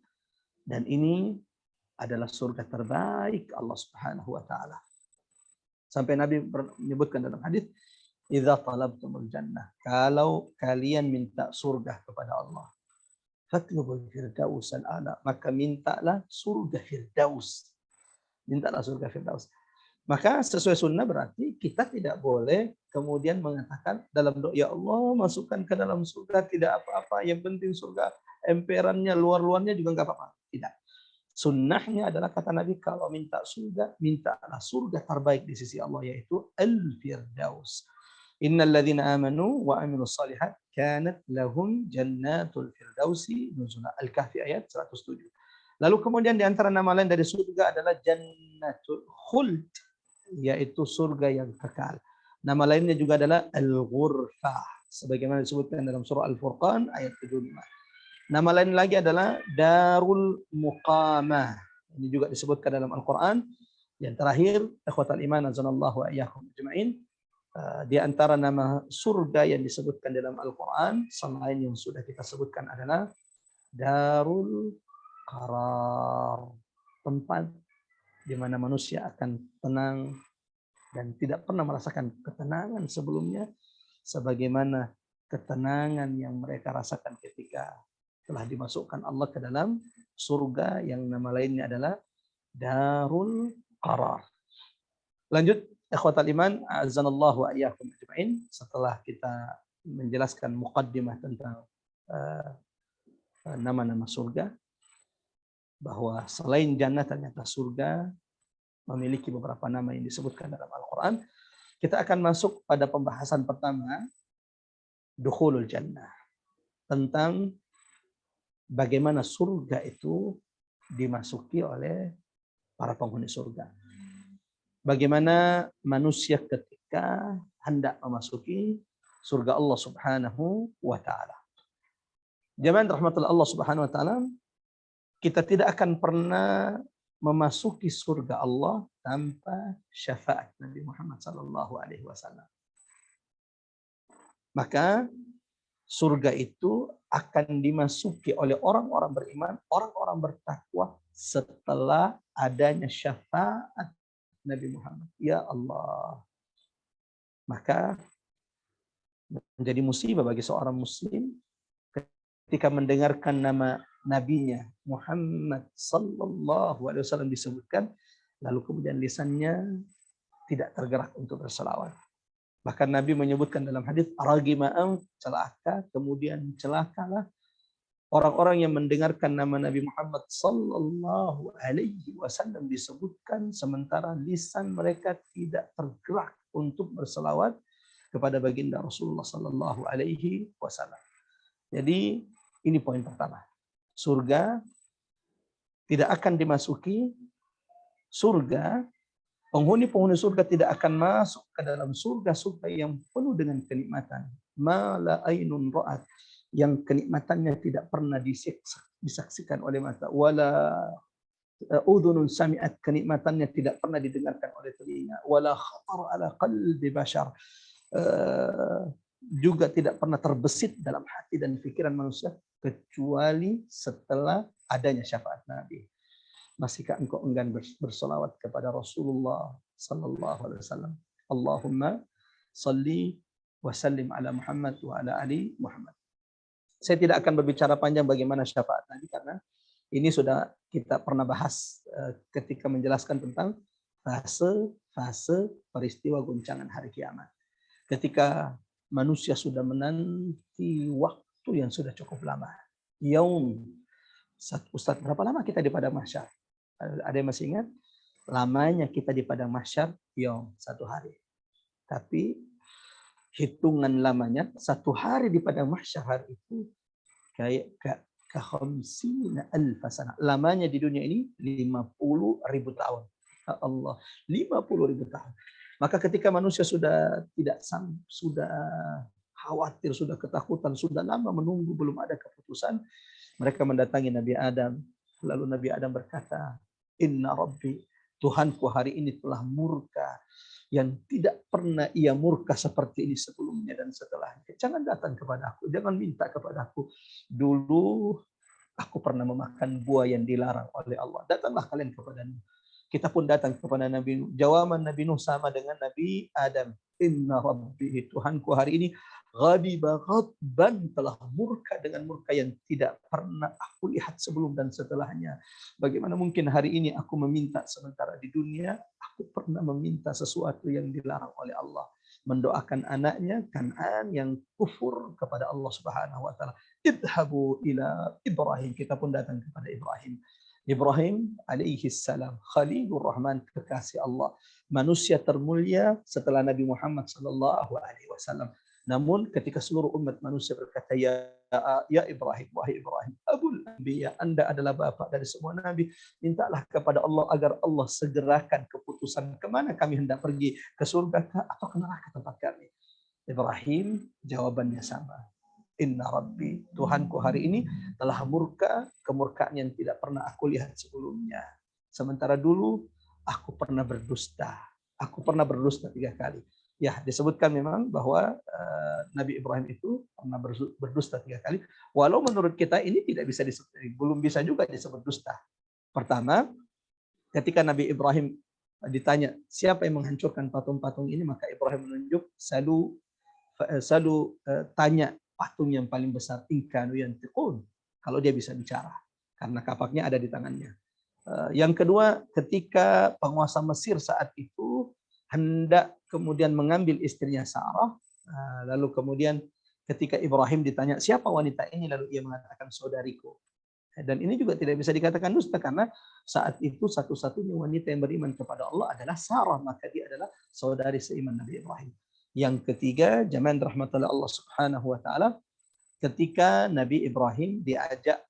Dan ini adalah surga terbaik Allah Subhanahu wa taala. Sampai Nabi menyebutkan dalam hadis, "Idza talabtumul jannah." Kalau kalian minta surga kepada Allah, fatlubul firdaus al-a'la, maka mintalah surga Firdaus. Mintalah surga Firdaus. Maka sesuai sunnah berarti kita tidak boleh kemudian mengatakan dalam doa, ya Allah masukkan ke dalam surga tidak apa-apa, yang penting surga emperannya, luar-luarnya juga nggak apa-apa. Tidak. Sunnahnya adalah kata Nabi, kalau minta surga, mintalah surga terbaik di sisi Allah, yaitu Al-Firdaus. Innal ladzina amanu wa amilus shalihat kanat lahum jannatul firdausi nuzula. Al-Kahfi ayat 107. Lalu kemudian di antara nama lain dari surga adalah Jannatul Khuld, yaitu surga yang kekal. Nama lainnya juga adalah Al-Ghurfah, sebagaimana disebutkan dalam surah Al-Furqan ayat 75. Nama lain lagi adalah Darul Muqamah. Ini juga disebutkan dalam Al-Quran. Yang terakhir, ikhwatal iman azanallahu wa iyyakum ajma'in, di antara nama surga yang disebutkan dalam Al-Quran selain yang sudah kita sebutkan adalah Darul Qarar, tempat di mana manusia akan tenang dan tidak pernah merasakan ketenangan sebelumnya sebagaimana ketenangan yang mereka rasakan ketika telah dimasukkan Allah ke dalam surga yang nama lainnya adalah Darul Qarar. Lanjut, ikhwatal iman azanallahu wa iyyakum ajma'in, setelah kita menjelaskan muqaddimah tentang nama-nama surga, bahwa selain jannah ternyata surga memiliki beberapa nama yang disebutkan dalam Al-Quran. Kita akan masuk pada pembahasan pertama, dukhulul jannah, tentang bagaimana surga itu dimasuki oleh para penghuni surga. Bagaimana manusia ketika hendak memasuki surga Allah Subhanahu wa taala. Jamaah rahmatullah Allah Subhanahu wa taala, kita tidak akan pernah memasuki surga Allah tanpa syafaat Nabi Muhammad sallallahu alaihi wasallam. Maka surga itu akan dimasuki oleh orang-orang beriman, orang-orang bertakwa setelah adanya syafaat Nabi Muhammad. Ya Allah. Maka menjadi musibah bagi seorang muslim ketika mendengarkan nama nabinya Muhammad sallallahu alaihi wasallam disebutkan, lalu kemudian lisannya tidak tergerak untuk berselawat. Bahkan Nabi menyebutkan dalam hadis, ragima'am, celaka, kemudian celakalah orang-orang yang mendengarkan nama Nabi Muhammad sallallahu alaihi wasallam disebutkan sementara lisan mereka tidak tergerak untuk berselawat kepada baginda Rasulullah sallallahu alaihi wasallam. Jadi ini poin pertama. Surga tidak akan dimasuki surga, penghuni-penghuni surga tidak akan masuk ke dalam surga-surga yang penuh dengan kenikmatan. Ma la ainun ra'at, yang kenikmatannya tidak pernah disaksikan oleh mata, wala udhunun sami'at, kenikmatannya tidak pernah didengarkan oleh telinga, wala khatar ala qalbi bashar, juga tidak pernah terbesit dalam hati dan pikiran manusia kecuali setelah adanya syafaat Nabi. Masihkah engkau enggan bersolawat kepada Rasulullah sallallahu alaihi wasallam? Allahumma salli wa sallim ala Muhammad wa ala ali Muhammad. Saya tidak akan berbicara panjang bagaimana syafaat Nabi karena ini sudah kita pernah bahas ketika menjelaskan tentang fase peristiwa guncangan hari kiamat. Ketika manusia sudah menanti waktu yang sudah cukup lama. Yaum. Ustaz, berapa lama kita di padang mahsyar? Ada yang masih ingat? Lamanya kita di padang mahsyar yaum, 1 hari. Tapi hitungan lamanya 1 hari di padang mahsyar hari itu kayak ka 50.000 sana. Lamanya di dunia ini 50.000 tahun. Ya Allah, 50.000 tahun. Maka ketika manusia sudah sudah khawatir, sudah ketakutan, sudah lama menunggu belum ada keputusan, mereka mendatangi Nabi Adam. Lalu Nabi Adam berkata, Inna Rabbi, Tuhanku hari ini telah murka yang tidak pernah ia murka seperti ini sebelumnya dan setelahnya. Jangan datang kepada aku, jangan minta kepada aku. Dulu aku pernah memakan buah yang dilarang oleh Allah. Datanglah kalian kepada Nuh. Kita pun datang kepada Nabi Nuh. Jawaban Nabi Nuh sama dengan Nabi Adam. Inna Rabbi, Tuhanku hari ini ghadiba ghadban, telah murka dengan murka yang tidak pernah aku lihat sebelum dan setelahnya. Bagaimana mungkin hari ini aku meminta sementara di dunia aku pernah meminta sesuatu yang dilarang oleh Allah. Mendoakan anaknya Kan'an yang kufur kepada Allah Subhanahu wa taala. Idhabu ila Ibrahim, kita pun datang kepada Ibrahim. Ibrahim alaihi salam, Khalilur Rahman, kekasih Allah, manusia termulia setelah Nabi Muhammad sallallahu alaihi wasallam. Namun ketika seluruh umat manusia berkata, ya Ibrahim, wahai Ibrahim, Abul Anbiya, Anda adalah bapak dari semua nabi, mintalah kepada Allah agar Allah segerakan keputusan kemana kami hendak pergi, ke surga atau ke neraka tempat kami. Ibrahim jawabannya sama. Inna Rabbi, Tuhanku hari ini telah murka, kemurkaan yang tidak pernah aku lihat sebelumnya. Sementara dulu aku pernah berdusta. Aku pernah berdusta 3 kali. Ya, disebutkan memang bahwa Nabi Ibrahim itu pernah berdusta 3 kali. Walau menurut kita ini tidak bisa disebut, belum bisa juga disebut dusta. Pertama, ketika Nabi Ibrahim ditanya siapa yang menghancurkan patung-patung ini, maka Ibrahim menunjuk selalu tanya patung yang paling besar, inkanu yantiqun, kalau dia bisa bicara karena kapaknya ada di tangannya. Yang kedua, ketika penguasa Mesir saat itu hendak kemudian mengambil istrinya Sarah, lalu kemudian ketika Ibrahim ditanya siapa wanita ini, lalu ia mengatakan saudariku. Dan ini juga tidak bisa dikatakan dusta karena saat itu satu-satunya wanita yang beriman kepada Allah adalah Sarah, maka dia adalah saudari seiman Nabi Ibrahim. Yang ketiga, jamaah rahmatullah Allah Subhanahu wa taala, ketika Nabi Ibrahim diajak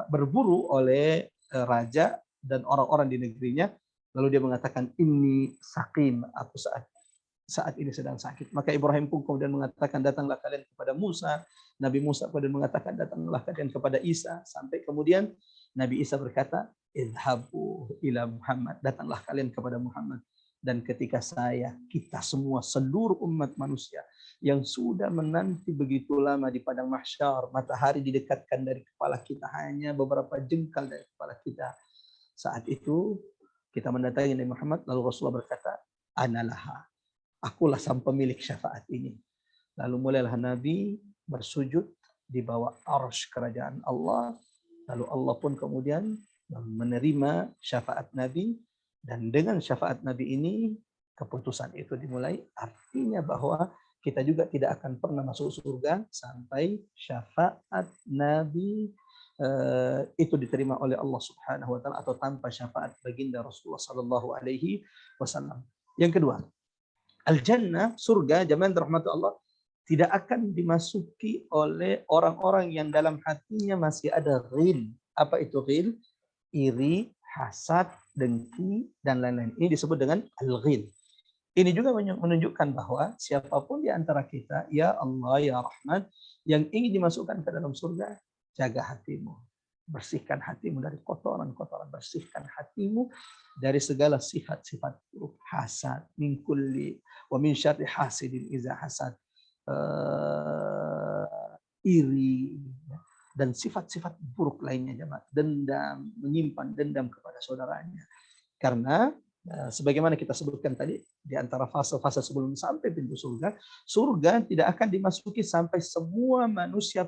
berburu oleh raja dan orang-orang di negerinya. Lalu dia mengatakan, ini sakim, aku saat ini sedang sakit. Maka Ibrahim pun kemudian mengatakan, datanglah kalian kepada Musa. Nabi Musa kemudian mengatakan, datanglah kalian kepada Isa. Sampai kemudian Nabi Isa berkata, idhabu ila Muhammad, datanglah kalian kepada Muhammad. Dan ketika kita semua, seluruh umat manusia yang sudah menanti begitu lama di padang mahsyar, matahari didekatkan dari kepala kita, hanya beberapa jengkal dari kepala kita. Saat itu kita mendatangi Nabi Muhammad, lalu Rasulullah berkata, analaha, akulah sang pemilik syafaat ini. Lalu mulailah Nabi bersujud di bawah arsy kerajaan Allah. Lalu Allah pun kemudian menerima syafaat Nabi. Dan dengan syafaat Nabi ini, keputusan itu dimulai. Artinya bahwa kita juga tidak akan pernah masuk surga sampai syafaat Nabi itu diterima oleh Allah Subhanahu wa taala, atau tanpa syafaat baginda Rasulullah sallallahu alaihi wasallam. Yang kedua, al-jannah, surga, jamaah rahmat Allah, tidak akan dimasuki oleh orang-orang yang dalam hatinya masih ada ghil. Apa itu ghil? Iri, hasad, dengki, dan lain-lain. Ini disebut dengan al-ghil. Ini juga menunjukkan bahwa siapapun di antara kita, ya Allah, ya Rahman, yang ingin dimasukkan ke dalam surga, jaga hatimu. Bersihkan hatimu dari kotoran-kotoran. Bersihkan hatimu dari segala sifat-sifat buruk. Hasad, min kulli, wa min syarri hasidin iza hasad. Iri, dan sifat-sifat buruk lainnya, jemaah. Dendam, menyimpan dendam kepada saudaranya. Karena sebagaimana kita sebutkan tadi, di antara fase-fase sebelum sampai pintu surga, surga tidak akan dimasuki sampai semua manusia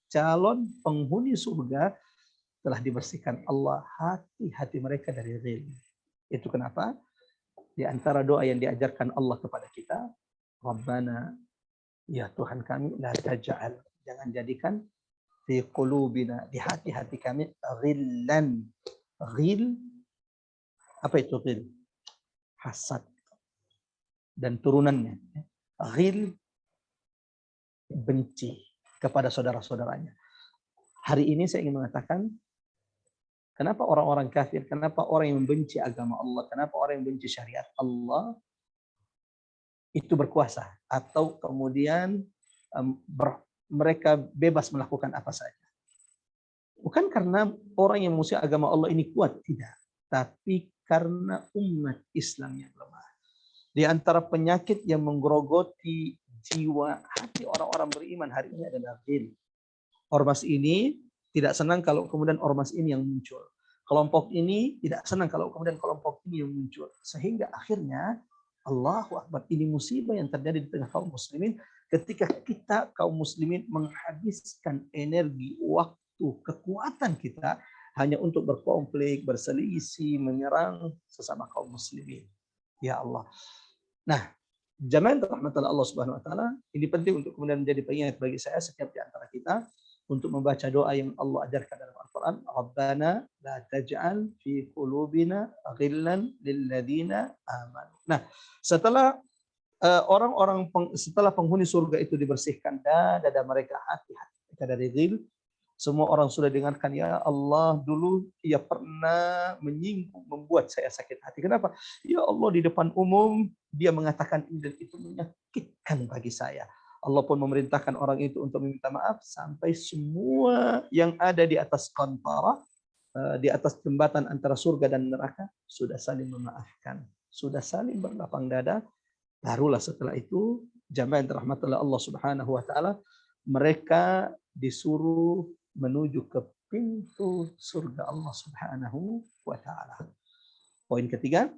calon penghuni surga telah dibersihkan Allah hati-hati mereka dari ghil. Itu kenapa di antara doa yang diajarkan Allah kepada kita, Rabbana, ya Tuhan kami, la taj'al, jangan jadikan fi qulubina, di hati-hati kami, ghillan. Ghil, apa itu ghil? Hasad dan turunannya. Ghil, benci kepada saudara-saudaranya. Hari ini saya ingin mengatakan, kenapa orang-orang kafir, kenapa orang yang membenci agama Allah, kenapa orang yang membenci syariat Allah itu berkuasa, atau kemudian mereka bebas melakukan apa saja. Bukan karena orang yang musuh agama Allah ini kuat, tidak. Tapi karena umat Islam yang lemah. Di antara penyakit yang menggerogoti jiwa hati orang-orang beriman hari ini adalah ghil. Ormas ini tidak senang kalau kemudian ormas ini yang muncul. Kelompok ini tidak senang kalau kemudian kelompok ini yang muncul. Sehingga akhirnya, Allahu Akbar, ini musibah yang terjadi di tengah kaum muslimin ketika kita kaum muslimin menghabiskan energi, waktu, kekuatan kita hanya untuk berkonflik, berselisih, menyerang sesama kaum muslimin. Ya Allah. Nah, jamaah rahmatullah Allah Subhanahu wa taala, ini penting untuk kemudian menjadi pengingat bagi saya setiap di antara kita untuk membaca doa yang Allah ajarkan dalam Al-Qur'an, Rabbana la taj'al fi qulubina ghillan lil ladzina amanu. Nah, setelah setelah penghuni surga itu dibersihkan dada mereka, hati-hati mereka dari ghil, semua orang sudah dengarkan, ya Allah, dulu ia pernah menyinggung, membuat saya sakit hati. Kenapa? Ya Allah, di depan umum dia mengatakan ini dan itu menyakitkan bagi saya. Allah pun memerintahkan orang itu untuk meminta maaf sampai semua yang ada di atas qantara, di atas jembatan antara surga dan neraka sudah saling memaafkan, sudah saling berlapang dada. Barulah setelah itu, jamaah yang dirahmati Allah Subhanahu wa taala, mereka disuruh menuju ke pintu surga Allah Subhanahu wa taala. Poin ketiga,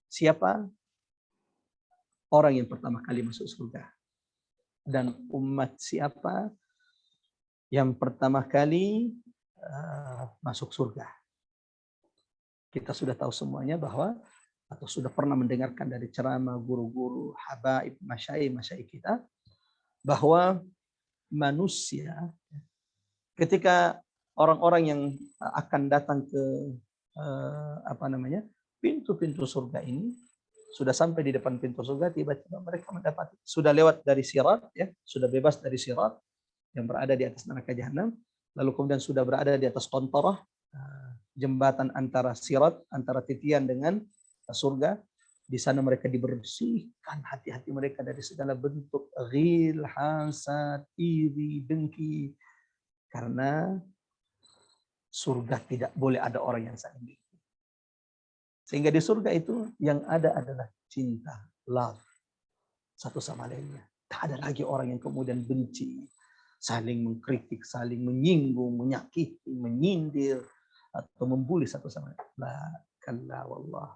siapa orang yang pertama kali masuk surga? Dan umat siapa yang pertama kali masuk surga? Kita sudah tahu semuanya bahwa, atau sudah pernah mendengarkan dari ceramah guru-guru, habaib, masyayikh kita, bahwa manusia ketika orang-orang yang akan datang ke pintu-pintu surga ini, sudah sampai di depan pintu surga, tiba-tiba mereka mendapati sudah lewat dari sirat, ya, sudah bebas dari sirat yang berada di atas neraka jahanam, lalu kemudian sudah berada di atas qantarah, jembatan antara sirat, antara titian dengan surga. Di sana mereka dibersihkan hati-hati mereka dari segala bentuk ghil, hasad, iri, dengki. Karena surga tidak boleh ada orang yang saling dengki. Sehingga di surga itu yang ada adalah cinta, love, satu sama lainnya. Tak ada lagi orang yang kemudian benci, saling mengkritik, saling menyinggung, menyakiti, menyindir, atau membuli satu sama lain. La kalla wallah.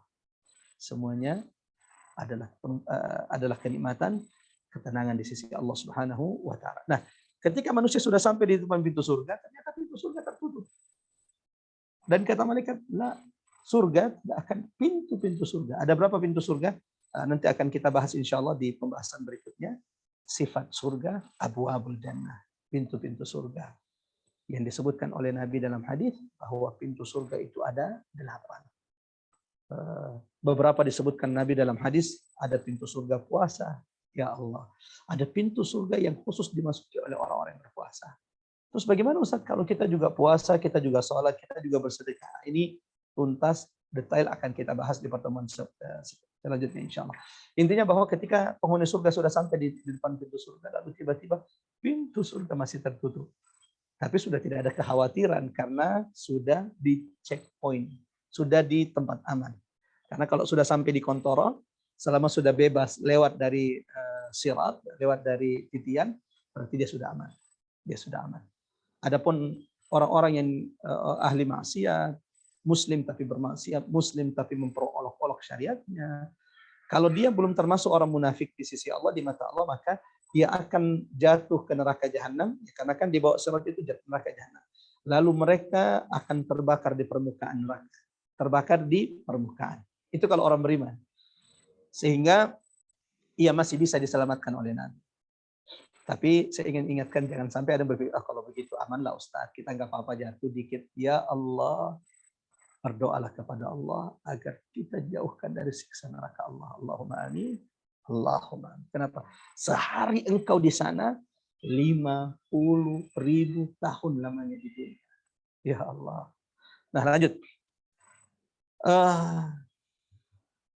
Semuanya adalah kenikmatan, ketenangan di sisi Allah Subhanahu wa taala. Nah, ketika manusia sudah sampai di depan pintu surga, ternyata pintu surga tertutup. Dan kata malaikat, la, surga tidak akan, pintu-pintu surga. Ada berapa pintu surga? Nanti akan kita bahas insya Allah di pembahasan berikutnya. Sifat surga, abwabul jannah, pintu-pintu surga. Yang disebutkan oleh Nabi dalam hadis bahwa pintu surga itu ada 8. Beberapa disebutkan Nabi dalam hadis, ada pintu surga puasa. Ya Allah, ada pintu surga yang khusus dimasuki oleh orang-orang yang berpuasa. Terus bagaimana Ustaz kalau kita juga puasa, kita juga sholat, kita juga bersedekah? Ini tuntas, detail akan kita bahas di pertemuan selanjutnya insya Allah. Intinya bahwa ketika penghuni surga sudah sampai di depan pintu surga, lalu tiba-tiba pintu surga masih tertutup. Tapi sudah tidak ada kekhawatiran karena sudah di checkpoint, sudah di tempat aman. Karena kalau sudah sampai di kontoro, selama sudah bebas lewat dari sirat, lewat dari titian, berarti dia sudah aman. Dia sudah aman. Adapun orang-orang yang ahli maksiat, muslim tapi bermaksiat, muslim tapi memperolok-olok syariatnya, kalau dia belum termasuk orang munafik di sisi Allah, di mata Allah, maka dia akan jatuh ke neraka jahanam, karena kan di bawah sirat itu jatuh neraka jahanam. Lalu mereka akan terbakar di permukaan neraka, terbakar di permukaan. Itu kalau orang beriman, sehingga ia masih bisa diselamatkan oleh Nabi. Tapi saya ingin ingatkan, jangan sampai ada yang berpikir, kalau begitu amanlah Ustaz, kita nggak apa-apa jatuh dikit. Ya Allah, berdoalah kepada Allah agar kita jauhkan dari siksa neraka Allah. Allahumma amin. Allahumma amin. Kenapa? Sehari engkau di sana 50.000 tahun lamanya di dunia. Ya Allah. Nah, lanjut.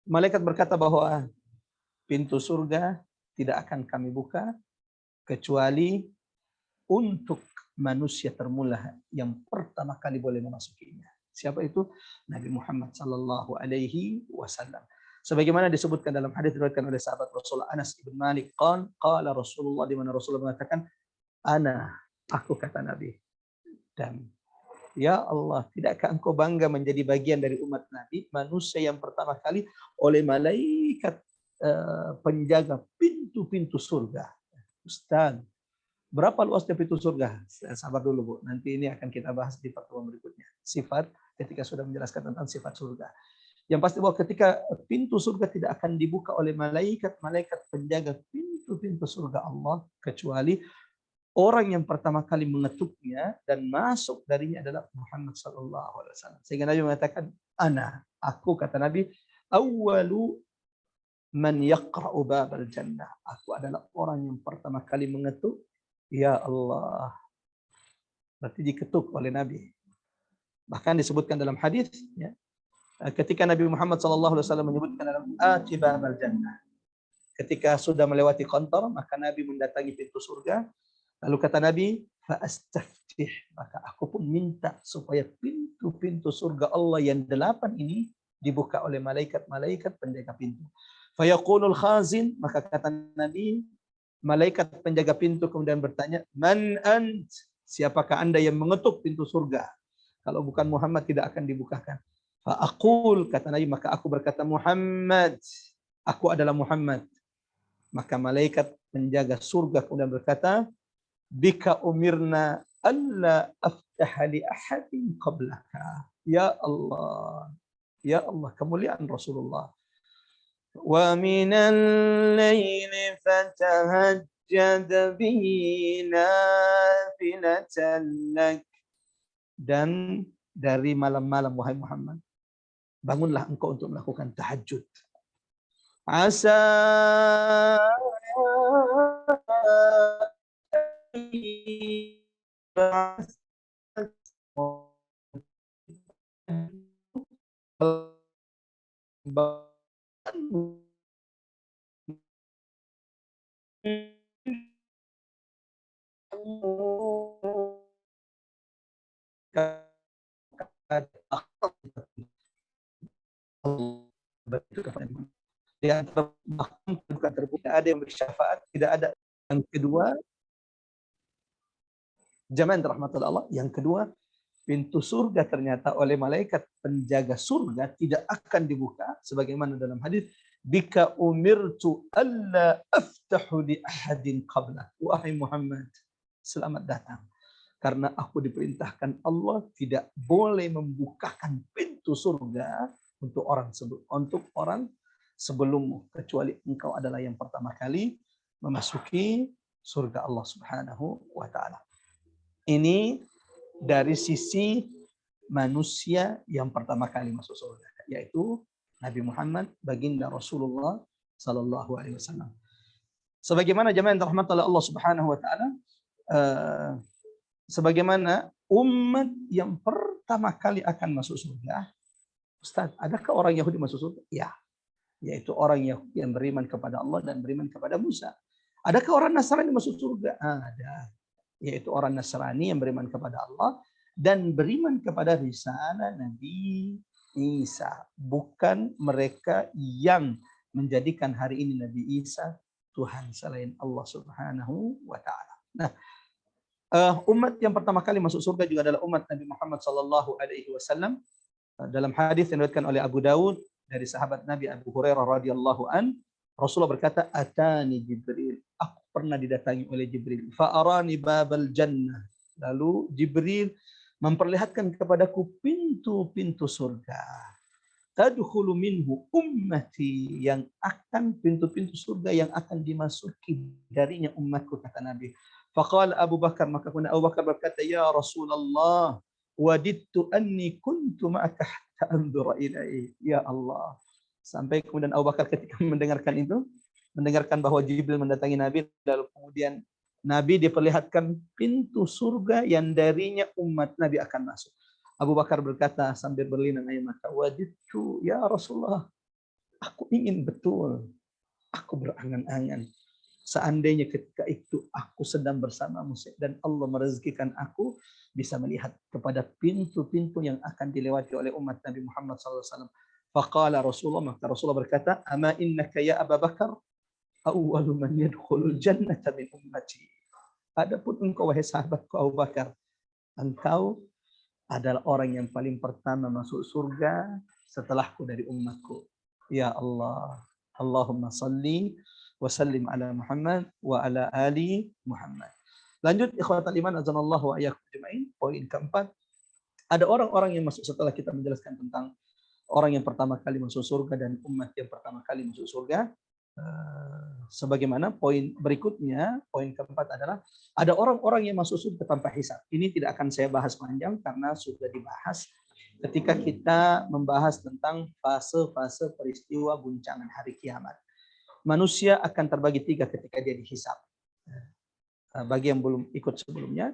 Malaikat berkata bahwa pintu surga tidak akan kami buka kecuali untuk manusia termulia yang pertama kali boleh memasukinya. Siapa itu? Nabi Muhammad sallallahu alaihi wasallam. Sebagaimana disebutkan dalam hadis diriwayatkan oleh sahabat Rasulullah Anas bin Malik, qala Rasulullah, di mana Rasulullah mengatakan, aku kata Nabi. Dan ya Allah, tidakkah engkau bangga menjadi bagian dari umat Nabi, manusia yang pertama kali oleh malaikat penjaga pintu-pintu surga. Ustaz, berapa luasnya pintu surga? Sabar dulu Bu, nanti ini akan kita bahas di pertemuan berikutnya. Sifat ketika sudah menjelaskan tentang sifat surga. Yang pasti bahwa ketika pintu surga tidak akan dibuka oleh malaikat penjaga pintu-pintu surga Allah, kecuali orang yang pertama kali mengetuknya dan masuk darinya adalah Muhammad sallallahu alaihi wasallam. Sehingga Nabi mengatakan, aku kata Nabi, awwalu man yaqra'u babal jannah. Aku adalah orang yang pertama kali mengetuk. Ya Allah. Berarti diketuk oleh Nabi. Bahkan disebutkan dalam hadis, ya, ketika Nabi Muhammad SAW menyebutkan dalam babal jannah, ketika sudah melewati kantor, maka Nabi mendatangi pintu surga. Lalu kata Nabi, fa'astaftih, maka aku pun minta supaya pintu-pintu surga Allah yang 8 ini dibuka oleh malaikat-malaikat penjaga pintu. Fayaqulul khazin, maka kata Nabi, malaikat penjaga pintu kemudian bertanya, man ant? Siapakah Anda yang mengetuk pintu surga? Kalau bukan Muhammad tidak akan dibukakan. Fa'aqul, kata Nabi, maka aku berkata, Muhammad, aku adalah Muhammad. Maka malaikat penjaga surga kemudian berkata, bika umirna alla aftaha li ahadin qablaka. Ya Allah, ya Allah, kemuliaan Rasulullah. Wa minal laili fatahajjad bihi nafilatan lak. Dan dari malam-malam wahai Muhammad, bangunlah engkau untuk melakukan tahajud. Asa Di antara bahkan bukan terbukti ada yang bersyafaat, tidak ada. Yang kedua, jamaah rahmatullah Allah, yang kedua, pintu surga ternyata oleh malaikat penjaga surga tidak akan dibuka sebagaimana dalam hadis, bika umirtu alla aftahu li ahadin qabla. Wahai Muhammad, selamat datang. Karena aku diperintahkan Allah tidak boleh membukakan pintu surga untuk orang sebelummu, kecuali engkau adalah yang pertama kali memasuki surga Allah Subhanahu wa taala. Ini dari sisi manusia yang pertama kali masuk surga, yaitu Nabi Muhammad, baginda Rasulullah sallallahu alaihi wasallam. Sebagaimana jemaah yang dirahmati oleh Allah Subhanahu wa taala, sebagaimana umat yang pertama kali akan masuk surga. Ustaz, adakah orang Yahudi masuk surga? Ya, yaitu orang Yahudi yang beriman kepada Allah dan beriman kepada Musa. Adakah orang Nasrani masuk surga? Ada, yaitu orang Nasrani yang beriman kepada Allah dan beriman kepada risalah Nabi Isa. Bukan mereka yang menjadikan hari ini Nabi Isa Tuhan selain Allah Subhanahu wa taala. Nah, umat yang pertama kali masuk surga juga adalah umat Nabi Muhammad sallallahu alaihi wasallam. Dalam hadis yang diriwayatkan oleh Abu Daud dari sahabat Nabi Abu Hurairah radhiyallahu an, Rasulullah berkata, "Atani Jibril." Aku pernah didatangi oleh Jibril. Fa arani babal jannah. Lalu Jibril memperlihatkan kepadaku pintu-pintu surga. Tadkhulu minhu ummati, yang akan pintu-pintu surga yang akan dimasuki darinya umatku, kata Nabi. Faqala Abu Bakar, maka kemudian Abu Bakar berkata, ya Rasulullah, wadidtu anni kuntu ma'aka hatta anzura ilaihi. Ya Allah. Sampai kemudian Abu Bakar ketika mendengarkan itu, mendengarkan bahwa Jibril mendatangi Nabi, lalu kemudian Nabi diperlihatkan pintu surga yang darinya umat Nabi akan masuk. Abu Bakar berkata sambil berlinang air mata, wadidtu ya Rasulullah, aku ingin betul, aku berangan-angan seandainya ketika itu aku sedang bersamamu dan Allah merezekikan aku bisa melihat kepada pintu-pintu yang akan dilewati oleh umat Nabi Muhammad SAW. Faqala Rasulullah, maka Rasulullah berkata, ama innaka ya Abu Bakar awwalu man yadkhulul jannata min ummati. Adapun engkau wahai sahabatku Abu Bakar, engkau adalah orang yang paling pertama masuk surga setelahku dari umatku. Ya Allah, Allahumma salli wa sallim ala Muhammad wa ala ali Muhammad. Lanjut ikhwatal iman azanallahu wa iyyakum ajmain. Poin keempat, ada orang-orang yang masuk setelah kita menjelaskan tentang orang yang pertama kali masuk surga dan umat yang pertama kali masuk surga. Sebagaimana poin berikutnya, poin keempat adalah ada orang-orang yang masuk surga tanpa hisab. Ini tidak akan saya bahas panjang karena sudah dibahas ketika kita membahas tentang fase-fase peristiwa guncangan hari kiamat. Manusia akan terbagi tiga ketika dia dihisab. Bagi yang belum ikut sebelumnya,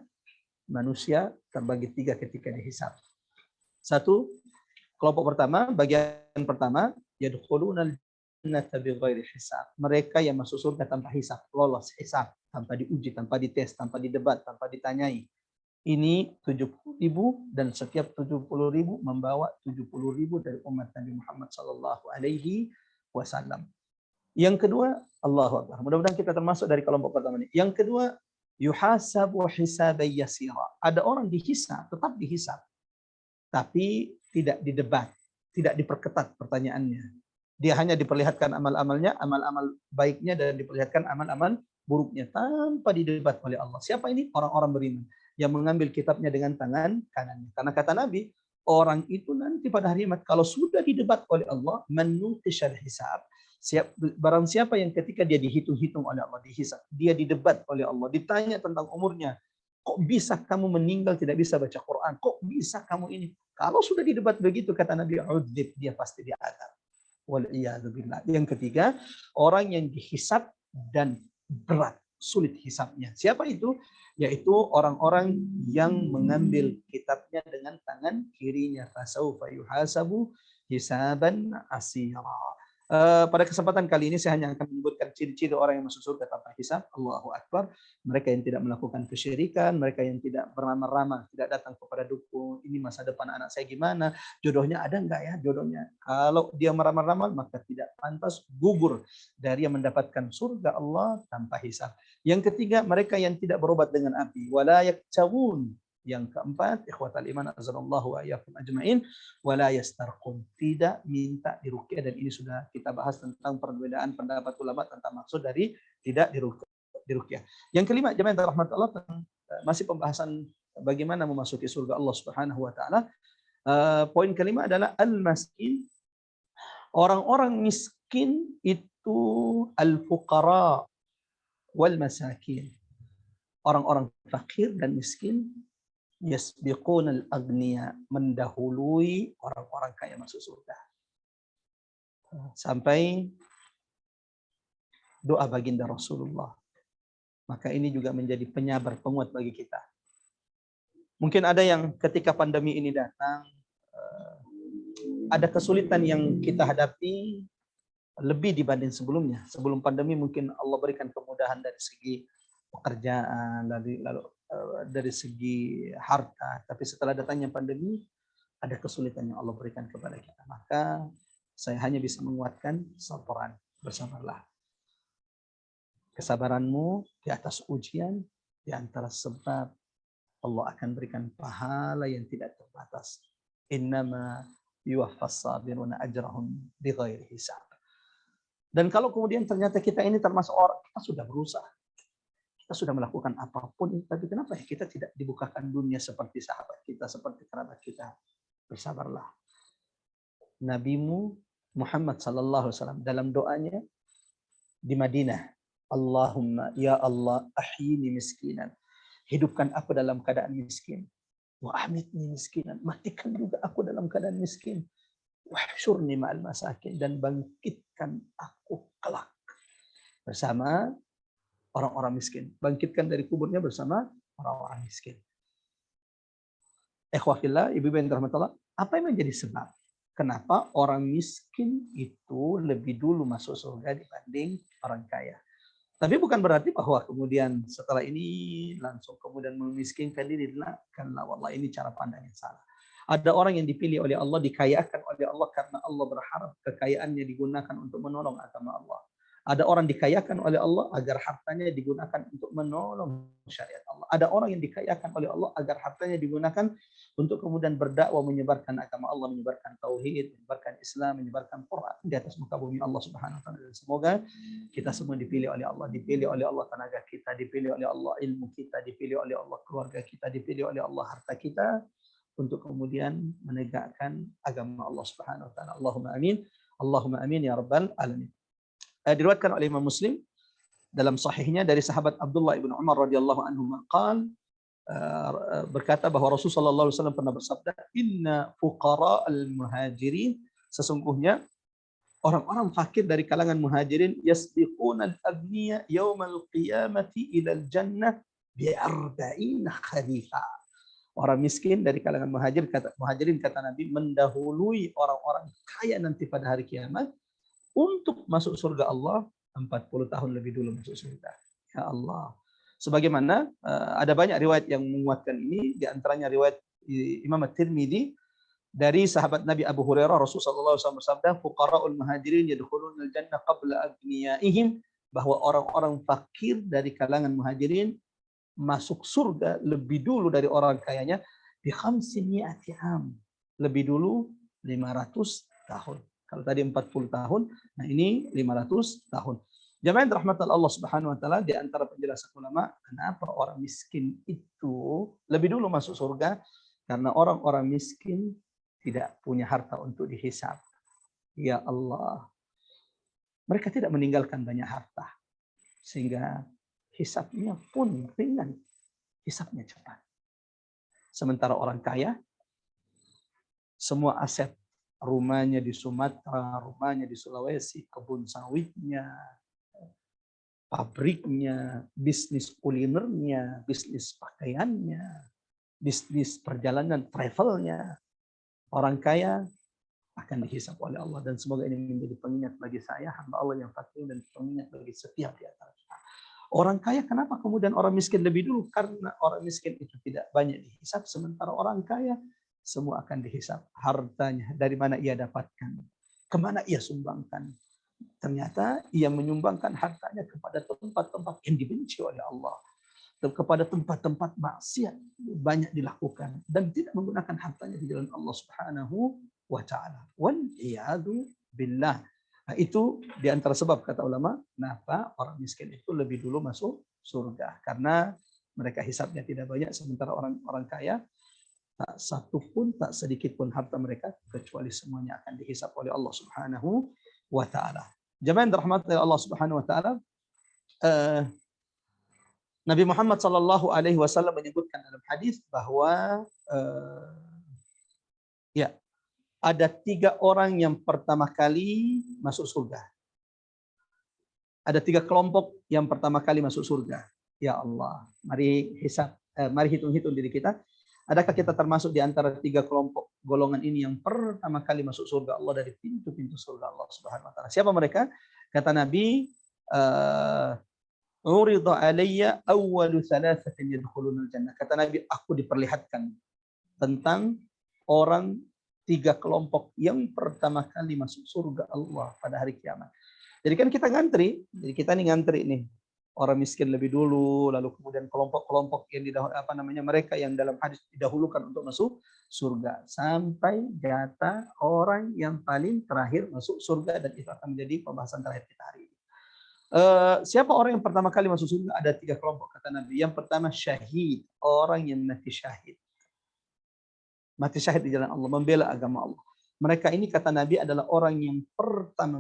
manusia terbagi tiga ketika dihisab. Satu, kelompok pertama, bagian pertama, yadkhulunal jannata bighairi hisab. Mereka yang masuk surga tanpa hisab, lolos hisab, tanpa diuji, tanpa dites, tanpa didebat, tanpa ditanyai. Ini 70.000 dan setiap 70.000 membawa 70.000 dari umat Nabi Muhammad sallallahu alaihi wasallam. Yang kedua, Allahu Akbar. Mudah-mudahan kita termasuk dari kelompok pertama ini. Yang kedua, yuhasabu hisaban yasira. Ada orang dihisab, tetap dihisab, tapi tidak didebat, tidak diperketat pertanyaannya. Dia hanya diperlihatkan amal-amalnya, amal-amal baiknya, dan diperlihatkan amal-amal buruknya tanpa didebat oleh Allah. Siapa ini? Orang-orang beriman yang mengambil kitabnya dengan tangan kanannya. Karena kata Nabi, orang itu nanti pada hari kiamat kalau sudah didebat oleh Allah, manutishal hisab. Barang siapa yang ketika dia dihitung-hitung oleh Allah, dihisab, dia didebat oleh Allah, ditanya tentang umurnya, kok bisa kamu meninggal tidak bisa baca Quran, kok bisa kamu ini, kalau sudah didebat begitu kata Nabi, udzib, dia pasti diazab. Wal'iyadzubillah. Yang ketiga, orang yang dihisab dan berat, sulit hisabnya. Siapa itu? Yaitu orang-orang yang mengambil kitabnya dengan tangan kirinya. Fasaufa yuhasabu hisaban asira. Pada kesempatan kali ini saya hanya akan menyebutkan ciri-ciri orang yang masuk surga tanpa hisab. Allahu Akbar. Mereka yang tidak melakukan kesyirikan, mereka yang tidak beramal-ramal, tidak datang kepada dukun. Ini masa depan anak saya gimana? Jodohnya ada enggak ya? Jodohnya. Kalau dia meramal-ramal maka tidak pantas gugur dari yang mendapatkan surga Allah tanpa hisab. Yang ketiga, mereka yang tidak berobat dengan api. Wala yakcawun. Yang keempat, ikhwatal iman azanallahu wa iyyakum ajmain, wala yastarqun, tidak minta diruqyah, dan ini sudah kita bahas tentang perbedaan pendapat ulama tentang maksud dari tidak diruqyah. Yang kelima, jemaah yang dirahmati Allah, masih pembahasan bagaimana memasuki surga Allah Subhanahu wa taala. Poin kelima adalah al-maskin, orang-orang miskin itu al-fuqara wal masakin. Orang-orang fakir dan miskin yasbiqunal agniya, mendahului orang-orang kaya masuk surga. Sampai doa baginda Rasulullah. Maka ini juga menjadi penyabar, penguat bagi kita. Mungkin ada yang ketika pandemi ini datang, ada kesulitan yang kita hadapi lebih dibanding sebelumnya. Sebelum pandemi mungkin Allah berikan kemudahan dari segi pekerjaan, lalu dari segi harta, tapi setelah datangnya pandemi ada kesulitan yang Allah berikan kepada kita. Maka saya hanya bisa menguatkan sabaran, bersabarlah. Kesabaranmu di atas ujian di antara sebab Allah akan berikan pahala yang tidak terbatas. Innama yuwaffas sabiruna ajrahum bighairi hisab. Dan kalau kemudian ternyata kita ini termasuk orang, kita sudah berusaha, kita sudah melakukan apapun, tapi kenapa ya kita tidak dibukakan dunia seperti sahabat kita, seperti kerabat kita? Bersabarlah. Nabimu Muhammad sallallahu alaihi wasallam dalam doanya di Madinah, Allahumma ya Allah ahyini miskinan, hidupkan aku dalam keadaan miskin, wa amitni miskinan, matikan juga aku dalam keadaan miskin, wahsyurni ma'al masakin, dan bangkitkan aku kelak bersama orang-orang miskin. Bangkitkan dari kuburnya bersama orang-orang miskin. Ikhwahillah, ibu-ibu yang dirahmati Allah, apa yang menjadi sebab kenapa orang miskin itu lebih dulu masuk surga dibanding orang kaya? Tapi bukan berarti bahwa kemudian setelah ini langsung kemudian memiskinkan diri. Karena wallah ini cara pandang yang salah. Ada orang yang dipilih oleh Allah, dikayakan oleh Allah karena Allah berharap kekayaannya digunakan untuk menolong agama Allah. Ada orang dikayakan oleh Allah agar hartanya digunakan untuk menolong syariat Allah. Ada orang yang dikayakan oleh Allah agar hartanya digunakan untuk kemudian berdakwah, menyebarkan agama Allah, menyebarkan tauhid, menyebarkan Islam, menyebarkan Quran di atas muka bumi Allah Subhanahu wa taala. Semoga kita semua dipilih oleh Allah, dipilih oleh Allah tenaga kita, dipilih oleh Allah ilmu kita, dipilih oleh Allah keluarga kita, dipilih oleh Allah harta kita untuk kemudian menegakkan agama Allah Subhanahu wa taala. Allahumma amin. Allahumma amin ya rabbal alamin. Diriwayatkan oleh Imam Muslim dalam sahihnya dari sahabat Abdullah ibn Umar radhiyallahu anhu berkata bahwa Rasulullah sallallahu alaihi wasallam pernah bersabda, inna fuqara al-muhajirin, sesungguhnya orang-orang fakir dari kalangan muhajirin yasbiquna al-aghniya yaumal qiyamati ila al-jannah bi 40 kharifa. Orang miskin dari kalangan muhajirin kata Nabi mendahului orang-orang kaya nanti pada hari kiamat untuk masuk surga Allah 40 tahun lebih dulu masuk surga. Ya Allah. Sebagaimana ada banyak riwayat yang menguatkan ini, di antaranya riwayat Imam At-Tirmidzi dari sahabat Nabi Abu Hurairah, Rasulullah SAW bersabda, fuqara'ul muhajirin yadkhulunal jannah qabla agniyaihim, bahwa orang-orang fakir dari kalangan muhajirin masuk surga lebih dulu dari orang kayanya bi 500 am, lebih dulu 500 tahun. Kalau tadi 40 tahun, nah ini 500 tahun. Jamaah yang dirahmati Allah Subhanahu wa taala, di antara penjelasan ulama, kenapa orang miskin itu lebih dulu masuk surga? Karena orang-orang miskin tidak punya harta untuk dihisab. Ya Allah. Mereka tidak meninggalkan banyak harta. Sehingga hisabnya pun ringan. Hisabnya cepat. Sementara orang kaya, semua aset, rumahnya di Sumatera, rumahnya di Sulawesi, kebun sawitnya, pabriknya, bisnis kulinernya, bisnis pakaiannya, bisnis perjalanan, travelnya. Orang kaya akan dihisap oleh Allah. Dan semoga ini menjadi pengingat bagi saya, hamba Allah yang fakir, dan pengingat bagi setiap di antara kita. Orang kaya, kenapa kemudian orang miskin lebih dulu? Karena orang miskin itu tidak banyak dihisap, sementara orang kaya semua akan dihisap. Hartanya, dari mana ia dapatkan, kemana ia sumbangkan. Ternyata ia menyumbangkan hartanya kepada tempat-tempat yang dibenci oleh Allah, kepada tempat-tempat maksiat banyak dilakukan, dan tidak menggunakan hartanya di jalan Allah Subhanahu wa taala. Wal iyadu billah. Nah, itu di antara sebab kata ulama kenapa orang miskin itu lebih dulu masuk surga, karena mereka hisabnya tidak banyak, sementara orang kaya tak satu pun, tak sedikit pun harta mereka, kecuali semuanya akan dihisap oleh Allah Subhanahu wa taala. Jemaah dirahmati Allah Subhanahu wa taala, Nabi Muhammad sallallahu alaihi wasallam menyebutkan dalam hadis bahwa ya, ada 3 orang yang pertama kali masuk surga. Ada 3 kelompok yang pertama kali masuk surga. Ya Allah, mari hitung-hitung diri kita. Adakah kita termasuk di antara 3 kelompok golongan ini yang pertama kali masuk surga Allah dari pintu-pintu surga Allah Subhanahu wa taala? Siapa mereka? Kata Nabi, "Urida alayya awwalu thalathatin yadkhulunal jannah." Kata Nabi, aku diperlihatkan tentang orang 3 kelompok yang pertama kali masuk surga Allah pada hari kiamat. Jadi kan kita ngantri, jadi kita nih ngantri nih. Orang miskin lebih dulu, lalu kemudian kelompok-kelompok yang mereka yang dalam hadis didahulukan untuk masuk surga, sampai jatah orang yang paling terakhir masuk surga, dan itu akan menjadi pembahasan terakhir kita hari ini. Siapa orang yang pertama kali masuk surga? Ada 3 kelompok kata Nabi. Yang pertama syahid, orang yang mati syahid. Mati syahid di jalan Allah, membela agama Allah. Mereka ini kata Nabi adalah orang yang pertama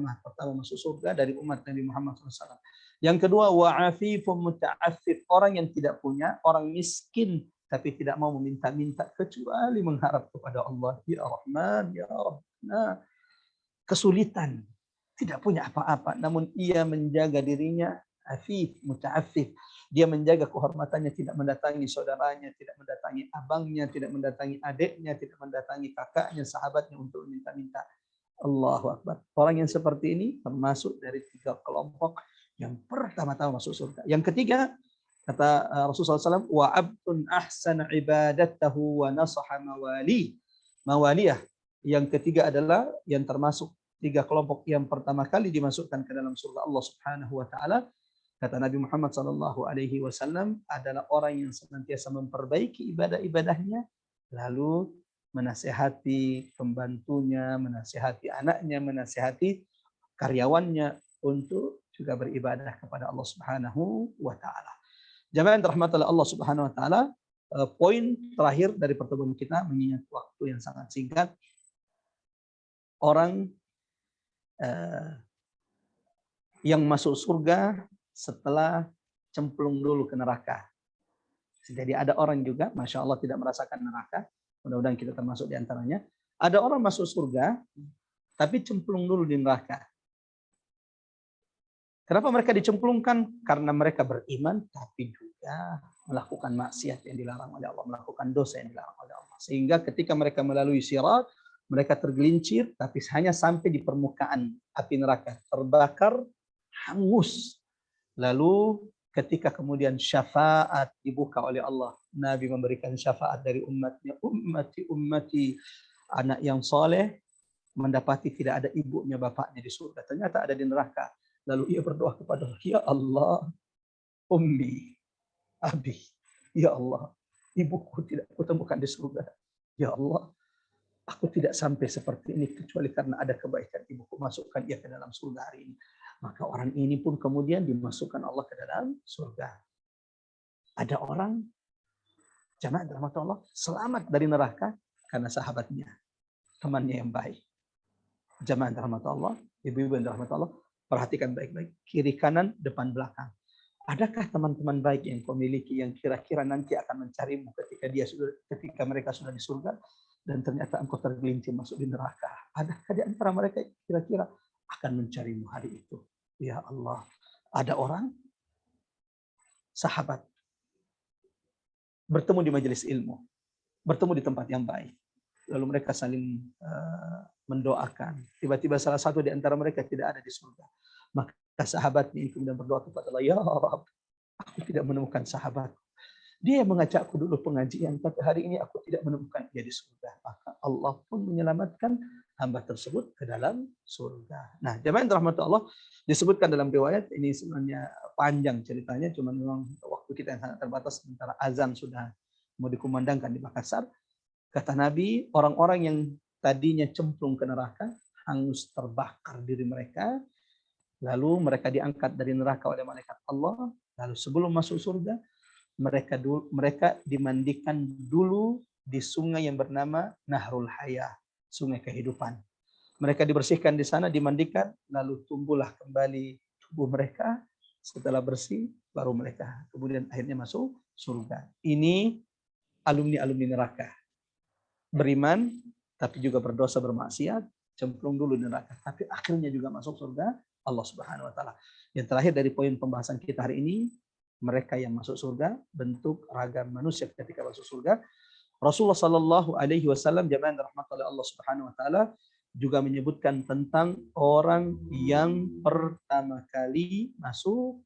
masuk surga dari umat Nabi Muhammad SAW. Yang kedua, wa'afifun muta'affif, orang yang tidak punya, orang miskin tapi tidak mau meminta-minta kecuali mengharap kepada Allah. Ya Rahman, ya Rabbana. Kesulitan, tidak punya apa-apa, namun ia menjaga dirinya, afif, muta'affif. Dia menjaga kehormatannya, tidak mendatangi saudaranya, tidak mendatangi abangnya, tidak mendatangi adiknya, tidak mendatangi kakaknya, sahabatnya untuk minta-minta. Allahu Akbar. Orang yang seperti ini termasuk dari 3 kelompok yang pertama-tama masuk surga. Yang ketiga, kata Rasulullah SAW, wa abdun ahsana ibadatahu wa nasaha mawaliyah. Yang ketiga adalah yang termasuk 3 kelompok yang pertama kali dimasukkan ke dalam surga Allah Subhanahu wa taala. Kata Nabi Muhammad sallallahu alaihi wasallam adalah orang yang senantiasa memperbaiki ibadah-ibadahnya, lalu menasihati pembantunya, menasihati anaknya, menasihati karyawannya untuk juga beribadah kepada Allah Subhanahu wa taala. Jamaah yang dirahmati Allah Subhanahu wa taala, poin terakhir dari pertemuan kita mengingat waktu yang sangat singkat. Orang yang masuk surga setelah cemplung dulu ke neraka. Jadi ada orang juga, Masya Allah, tidak merasakan neraka. Mudah-mudahan kita termasuk di antaranya. Ada orang masuk surga, tapi cemplung dulu di neraka. Kenapa mereka dicemplungkan? Karena mereka beriman, tapi juga melakukan maksiat yang dilarang oleh Allah, melakukan dosa yang dilarang oleh Allah. Sehingga ketika mereka melalui sirat, mereka tergelincir, tapi hanya sampai di permukaan api neraka, terbakar, hangus. Lalu ketika kemudian syafaat dibuka oleh Allah, Nabi memberikan syafaat dari umatnya, ummati, anak yang soleh, mendapati tidak ada ibunya, bapaknya di surga. Ternyata ada di neraka. Lalu ia berdoa kepada Allah, ya Allah, ummi, abi, ya Allah, ibuku tidak kutemukan di surga. Ya Allah, aku tidak sampai seperti ini kecuali karena ada kebaikan ibuku, masukkan ia ke dalam surga hari ini. Maka orang ini pun kemudian dimasukkan Allah ke dalam surga. Ada orang, jamaah dirahmati Allah, selamat dari neraka karena sahabatnya, temannya yang baik. Jamaah dirahmati Allah, ibu-ibu yang dirahmati Allah, perhatikan baik-baik, kiri kanan, depan belakang. Adakah teman-teman baik yang kau miliki yang kira-kira nanti akan mencarimu ketika mereka sudah di surga dan ternyata engkau tergelincir masuk di neraka? Adakah di antara mereka kira-kira akan mencarimu hari itu? Ya Allah, ada orang sahabat bertemu di majelis ilmu, bertemu di tempat yang baik, lalu mereka saling mendoakan. Tiba-tiba salah satu di antara mereka tidak ada di surga. Maka sahabatnya itu kemudian berdoa kepada Allah, ya Rabb, aku tidak menemukan sahabat. Dia mengajakku dulu pengajian, tapi hari ini aku tidak menemukan dia di surga. Maka Allah pun menyelamatkan hamba tersebut ke dalam surga. Nah, jemaah yang dirahmati Allah, disebutkan dalam riwayat, ini sebenarnya panjang ceritanya, cuma memang waktu kita yang sangat terbatas, sementara azan sudah mau dikumandangkan di Makassar. Kata Nabi, orang-orang yang tadinya cemplung ke neraka, hangus terbakar diri mereka, lalu mereka diangkat dari neraka oleh malaikat Allah, lalu sebelum masuk surga, mereka dimandikan dulu di sungai yang bernama Nahrul Hayah, sungai kehidupan. Mereka dibersihkan di sana, dimandikan, lalu tumbuhlah kembali tubuh mereka. Setelah bersih, baru mereka kemudian akhirnya masuk surga. Ini alumni-alumni neraka. Beriman, tapi juga berdosa, bermaksiat, cemplung dulu di neraka. Tapi akhirnya juga masuk surga Allah Subhanahu wa Ta'ala. Yang terakhir dari poin pembahasan kita hari ini, mereka yang masuk surga, bentuk ragam manusia ketika masuk surga. Rasulullah Sallallahu Alaihi Wasallam, jemaah yang dirahmati oleh Allah Subhanahu Wa Taala, juga menyebutkan tentang orang yang pertama kali masuk,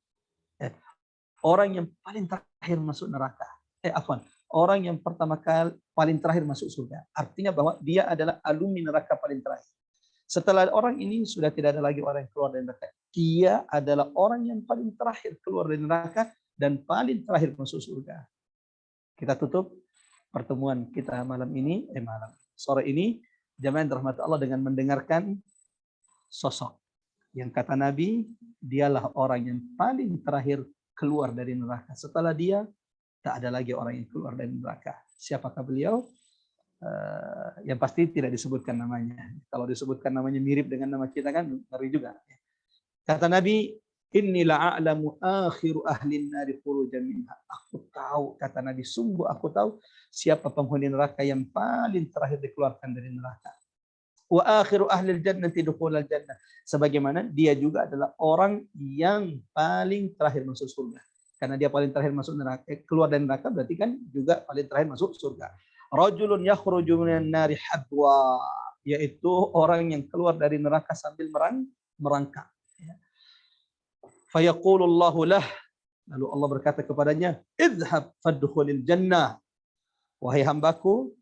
orang yang paling terakhir masuk neraka. Orang yang pertama kali paling terakhir masuk surga. Artinya bahwa dia adalah alumni neraka paling terakhir. Setelah orang ini sudah tidak ada lagi orang yang keluar dari neraka. Dia adalah orang yang paling terakhir keluar dari neraka dan paling terakhir masuk surga. Kita tutup pertemuan kita malam ini, sore ini, jemaah yang dirahmati Allah, dengan mendengarkan sosok yang kata Nabi, dialah orang yang paling terakhir keluar dari neraka. Setelah dia, tak ada lagi orang yang keluar dari neraka. Siapakah beliau? Yang pasti tidak disebutkan namanya. Kalau disebutkan namanya mirip dengan nama kita kan ngeri juga. Kata Nabi, inni la'alamu akhiru ahlin nari khurujan minha. Aku tahu, kata Nabi, sungguh aku tahu siapa penghuni neraka yang paling terakhir dikeluarkan dari neraka. Wa akhiru ahlil jannati dukhulal jannah. Sebagaimana dia juga adalah orang yang paling terakhir masuk surga. Karena dia paling terakhir masuk neraka, keluar dari neraka berarti kan juga paling terakhir masuk surga. Rajulun yakhruju minan nari hadwa, yaitu orang yang keluar dari neraka sambil merangkak. Fayaqulullahu lah, lalu Allah berkata kepadanya, idhhab fadkhulil jannah, wahai hambaku,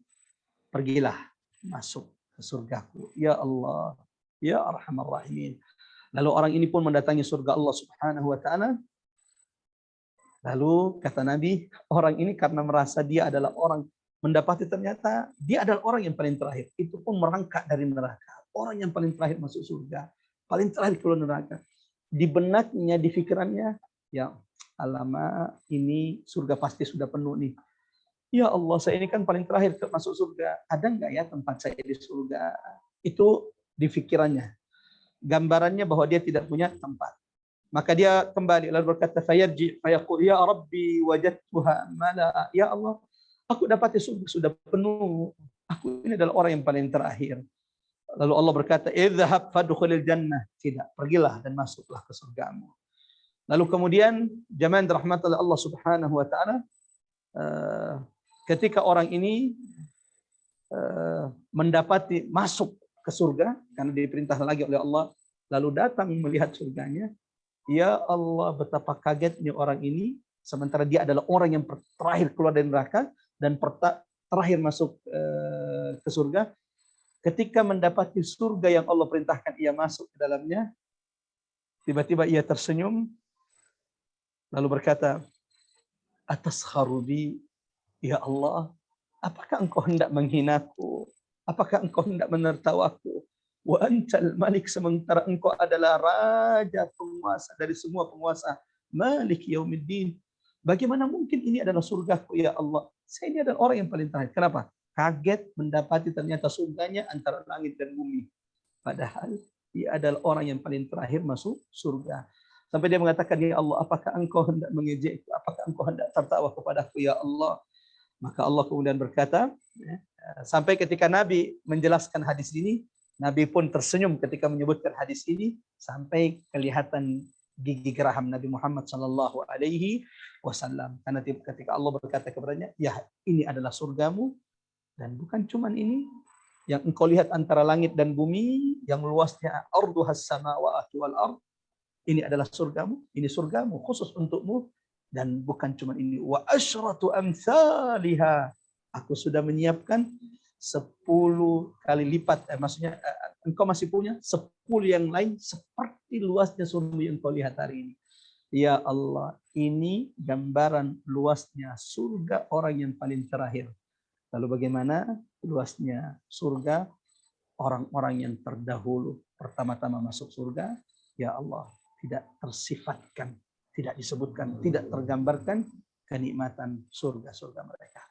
pergilah masuk ke surgaku, ya Allah, ya Arhamar Rahimin. Lalu orang ini pun mendatangi surga Allah Subhanahu wa Ta'ala. Lalu kata Nabi, orang ini karena merasa dia adalah orang, mendapati ternyata dia adalah orang yang paling terakhir, itu pun merangkak dari neraka, orang yang paling terakhir masuk surga, paling terakhir keluar neraka. Di benaknya, di pikirannya, ya alamak, ini surga pasti sudah penuh nih. Ya Allah, saya ini kan paling terakhir masuk surga. Ada nggak ya tempat saya di surga? Itu di pikirannya. Gambarannya bahwa dia tidak punya tempat. Maka dia kembali lalu berkata, fayarji fayaqul ya Rabbi wajadtuha mala. Ya Allah, aku dapati surga sudah penuh. Aku ini adalah orang yang paling terakhir. Lalu Allah berkata, idhhab fadkhulil jannah. Tidak, pergilah dan masuklah ke surgamu. Lalu kemudian jemaah dirahmati oleh Allah Subhanahu wa Ta'ala, ketika orang ini mendapati masuk ke surga karena diperintah lagi oleh Allah, lalu datang melihat surganya, ya Allah, betapa kagetnya orang ini, sementara dia adalah orang yang terakhir keluar dari neraka dan terakhir masuk ke surga. Ketika mendapati surga yang Allah perintahkan ia masuk ke dalamnya, tiba-tiba ia tersenyum, lalu berkata, ataskharu bi, ya Allah, apakah engkau hendak menghinaku? Apakah engkau hendak menertawaku? Wa antal malik, sementara engkau adalah raja penguasa dari semua penguasa. Malik yaumiddin. Bagaimana mungkin ini adalah surgaku ya Allah? Saya ini adalah orang yang paling terakhir. Kenapa? Kaget mendapati ternyata surganya antara langit dan bumi. Padahal dia adalah orang yang paling terakhir masuk surga. Sampai dia mengatakan, ya Allah, apakah engkau hendak mengejekku? Apakah engkau hendak tertawa kepadaku ya Allah? Maka Allah kemudian berkata, sampai ketika Nabi menjelaskan hadis ini, Nabi pun tersenyum ketika menyebutkan hadis ini, sampai kelihatan gigi geraham Nabi Muhammad Sallallahu Alaihi Wasallam. Karena ketika Allah berkata kepadanya, ya ini adalah surgamu, dan bukan cuma ini, yang engkau lihat antara langit dan bumi, yang luasnya arduhas samawati wal ard. Ini adalah surgamu, ini surgamu khusus untukmu, dan bukan cuma ini, wa asyratu amsalihha. Aku sudah menyiapkan 10 kali lipat, maksudnya engkau masih punya 10 yang lain seperti luasnya surga yang engkau lihat hari ini. Ya Allah, ini gambaran luasnya surga orang yang paling terakhir. Lalu bagaimana luasnya surga orang-orang yang terdahulu, pertama-tama masuk surga? Ya Allah, tidak tersifatkan, tidak disebutkan, tidak tergambarkan kenikmatan surga-surga mereka.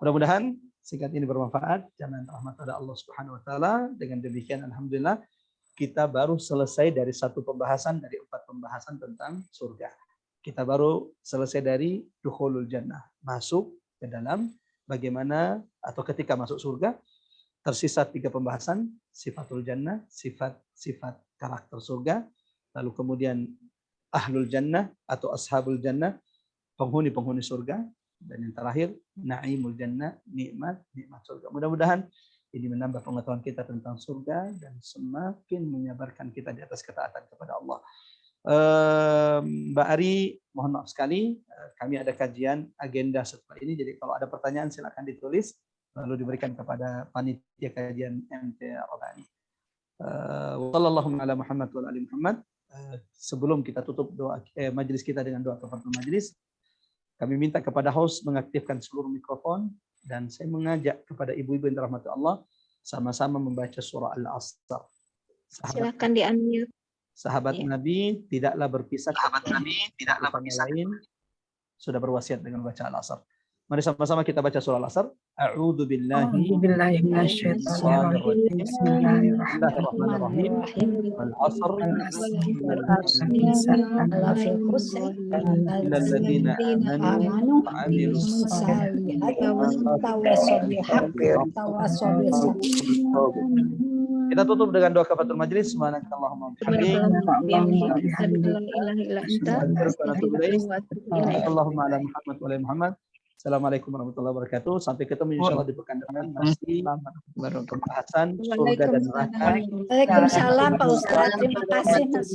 Mudah-mudahan singkat ini bermanfaat. Jangan rahmat pada Allah Subhanahu wa taala. Dengan demikian alhamdulillah kita baru selesai dari 1 pembahasan dari 4 pembahasan tentang surga. Kita baru selesai dari dukhulul jannah, masuk ke dalam bagaimana atau ketika masuk surga. Tersisa 3 pembahasan, sifatul jannah, sifat-sifat karakter surga, lalu kemudian ahlul jannah atau ashabul jannah, penghuni-penghuni surga, dan yang terakhir naimul jannah, nikmat surga. Mudah-mudahan ini menambah pengetahuan kita tentang surga dan semakin menyabarkan kita di atas ketaatan kepada Allah. Mbak Ari, mohon maaf sekali, kami ada kajian agenda setelah ini, jadi kalau ada pertanyaan silakan ditulis lalu diberikan kepada panitia kajian MT Rabbani. Wassallallahu ala Muhammad wa ali Muhammad. Sebelum kita tutup doa majelis kita dengan doa kafaratul majelis, kami minta kepada host mengaktifkan seluruh mikrofon, dan saya mengajak kepada ibu-ibu yang dirahmati Allah sama-sama membaca surah Al-Asr. Silakan di-unmute. Sahabat Nabi tidaklah berpisah. Lain sudah berwasiat dengan baca Al-Asr. Mari sama-sama kita baca surah Al-Asr. A'udzu billahi minasyaitonir rajim. Bismillahirrahmanirrahim. Al-Asr. Illal ladzina amanu wa 'amilus shalihati wa tawassaw bil haqqi wa tawassaw bis sabr. Kita tutup dengan doa kafaratul majelis. Subhanakallahumma wa bihamdika. Allahumma ala Muhammad wa ala Muhammad. Assalamualaikum warahmatullahi wabarakatuh. Sampai ketemu insyaallah di pekan depan masih pembahasan surga dan neraka. Waalaikumsalam Pak Ustaz. Terima kasih Mas.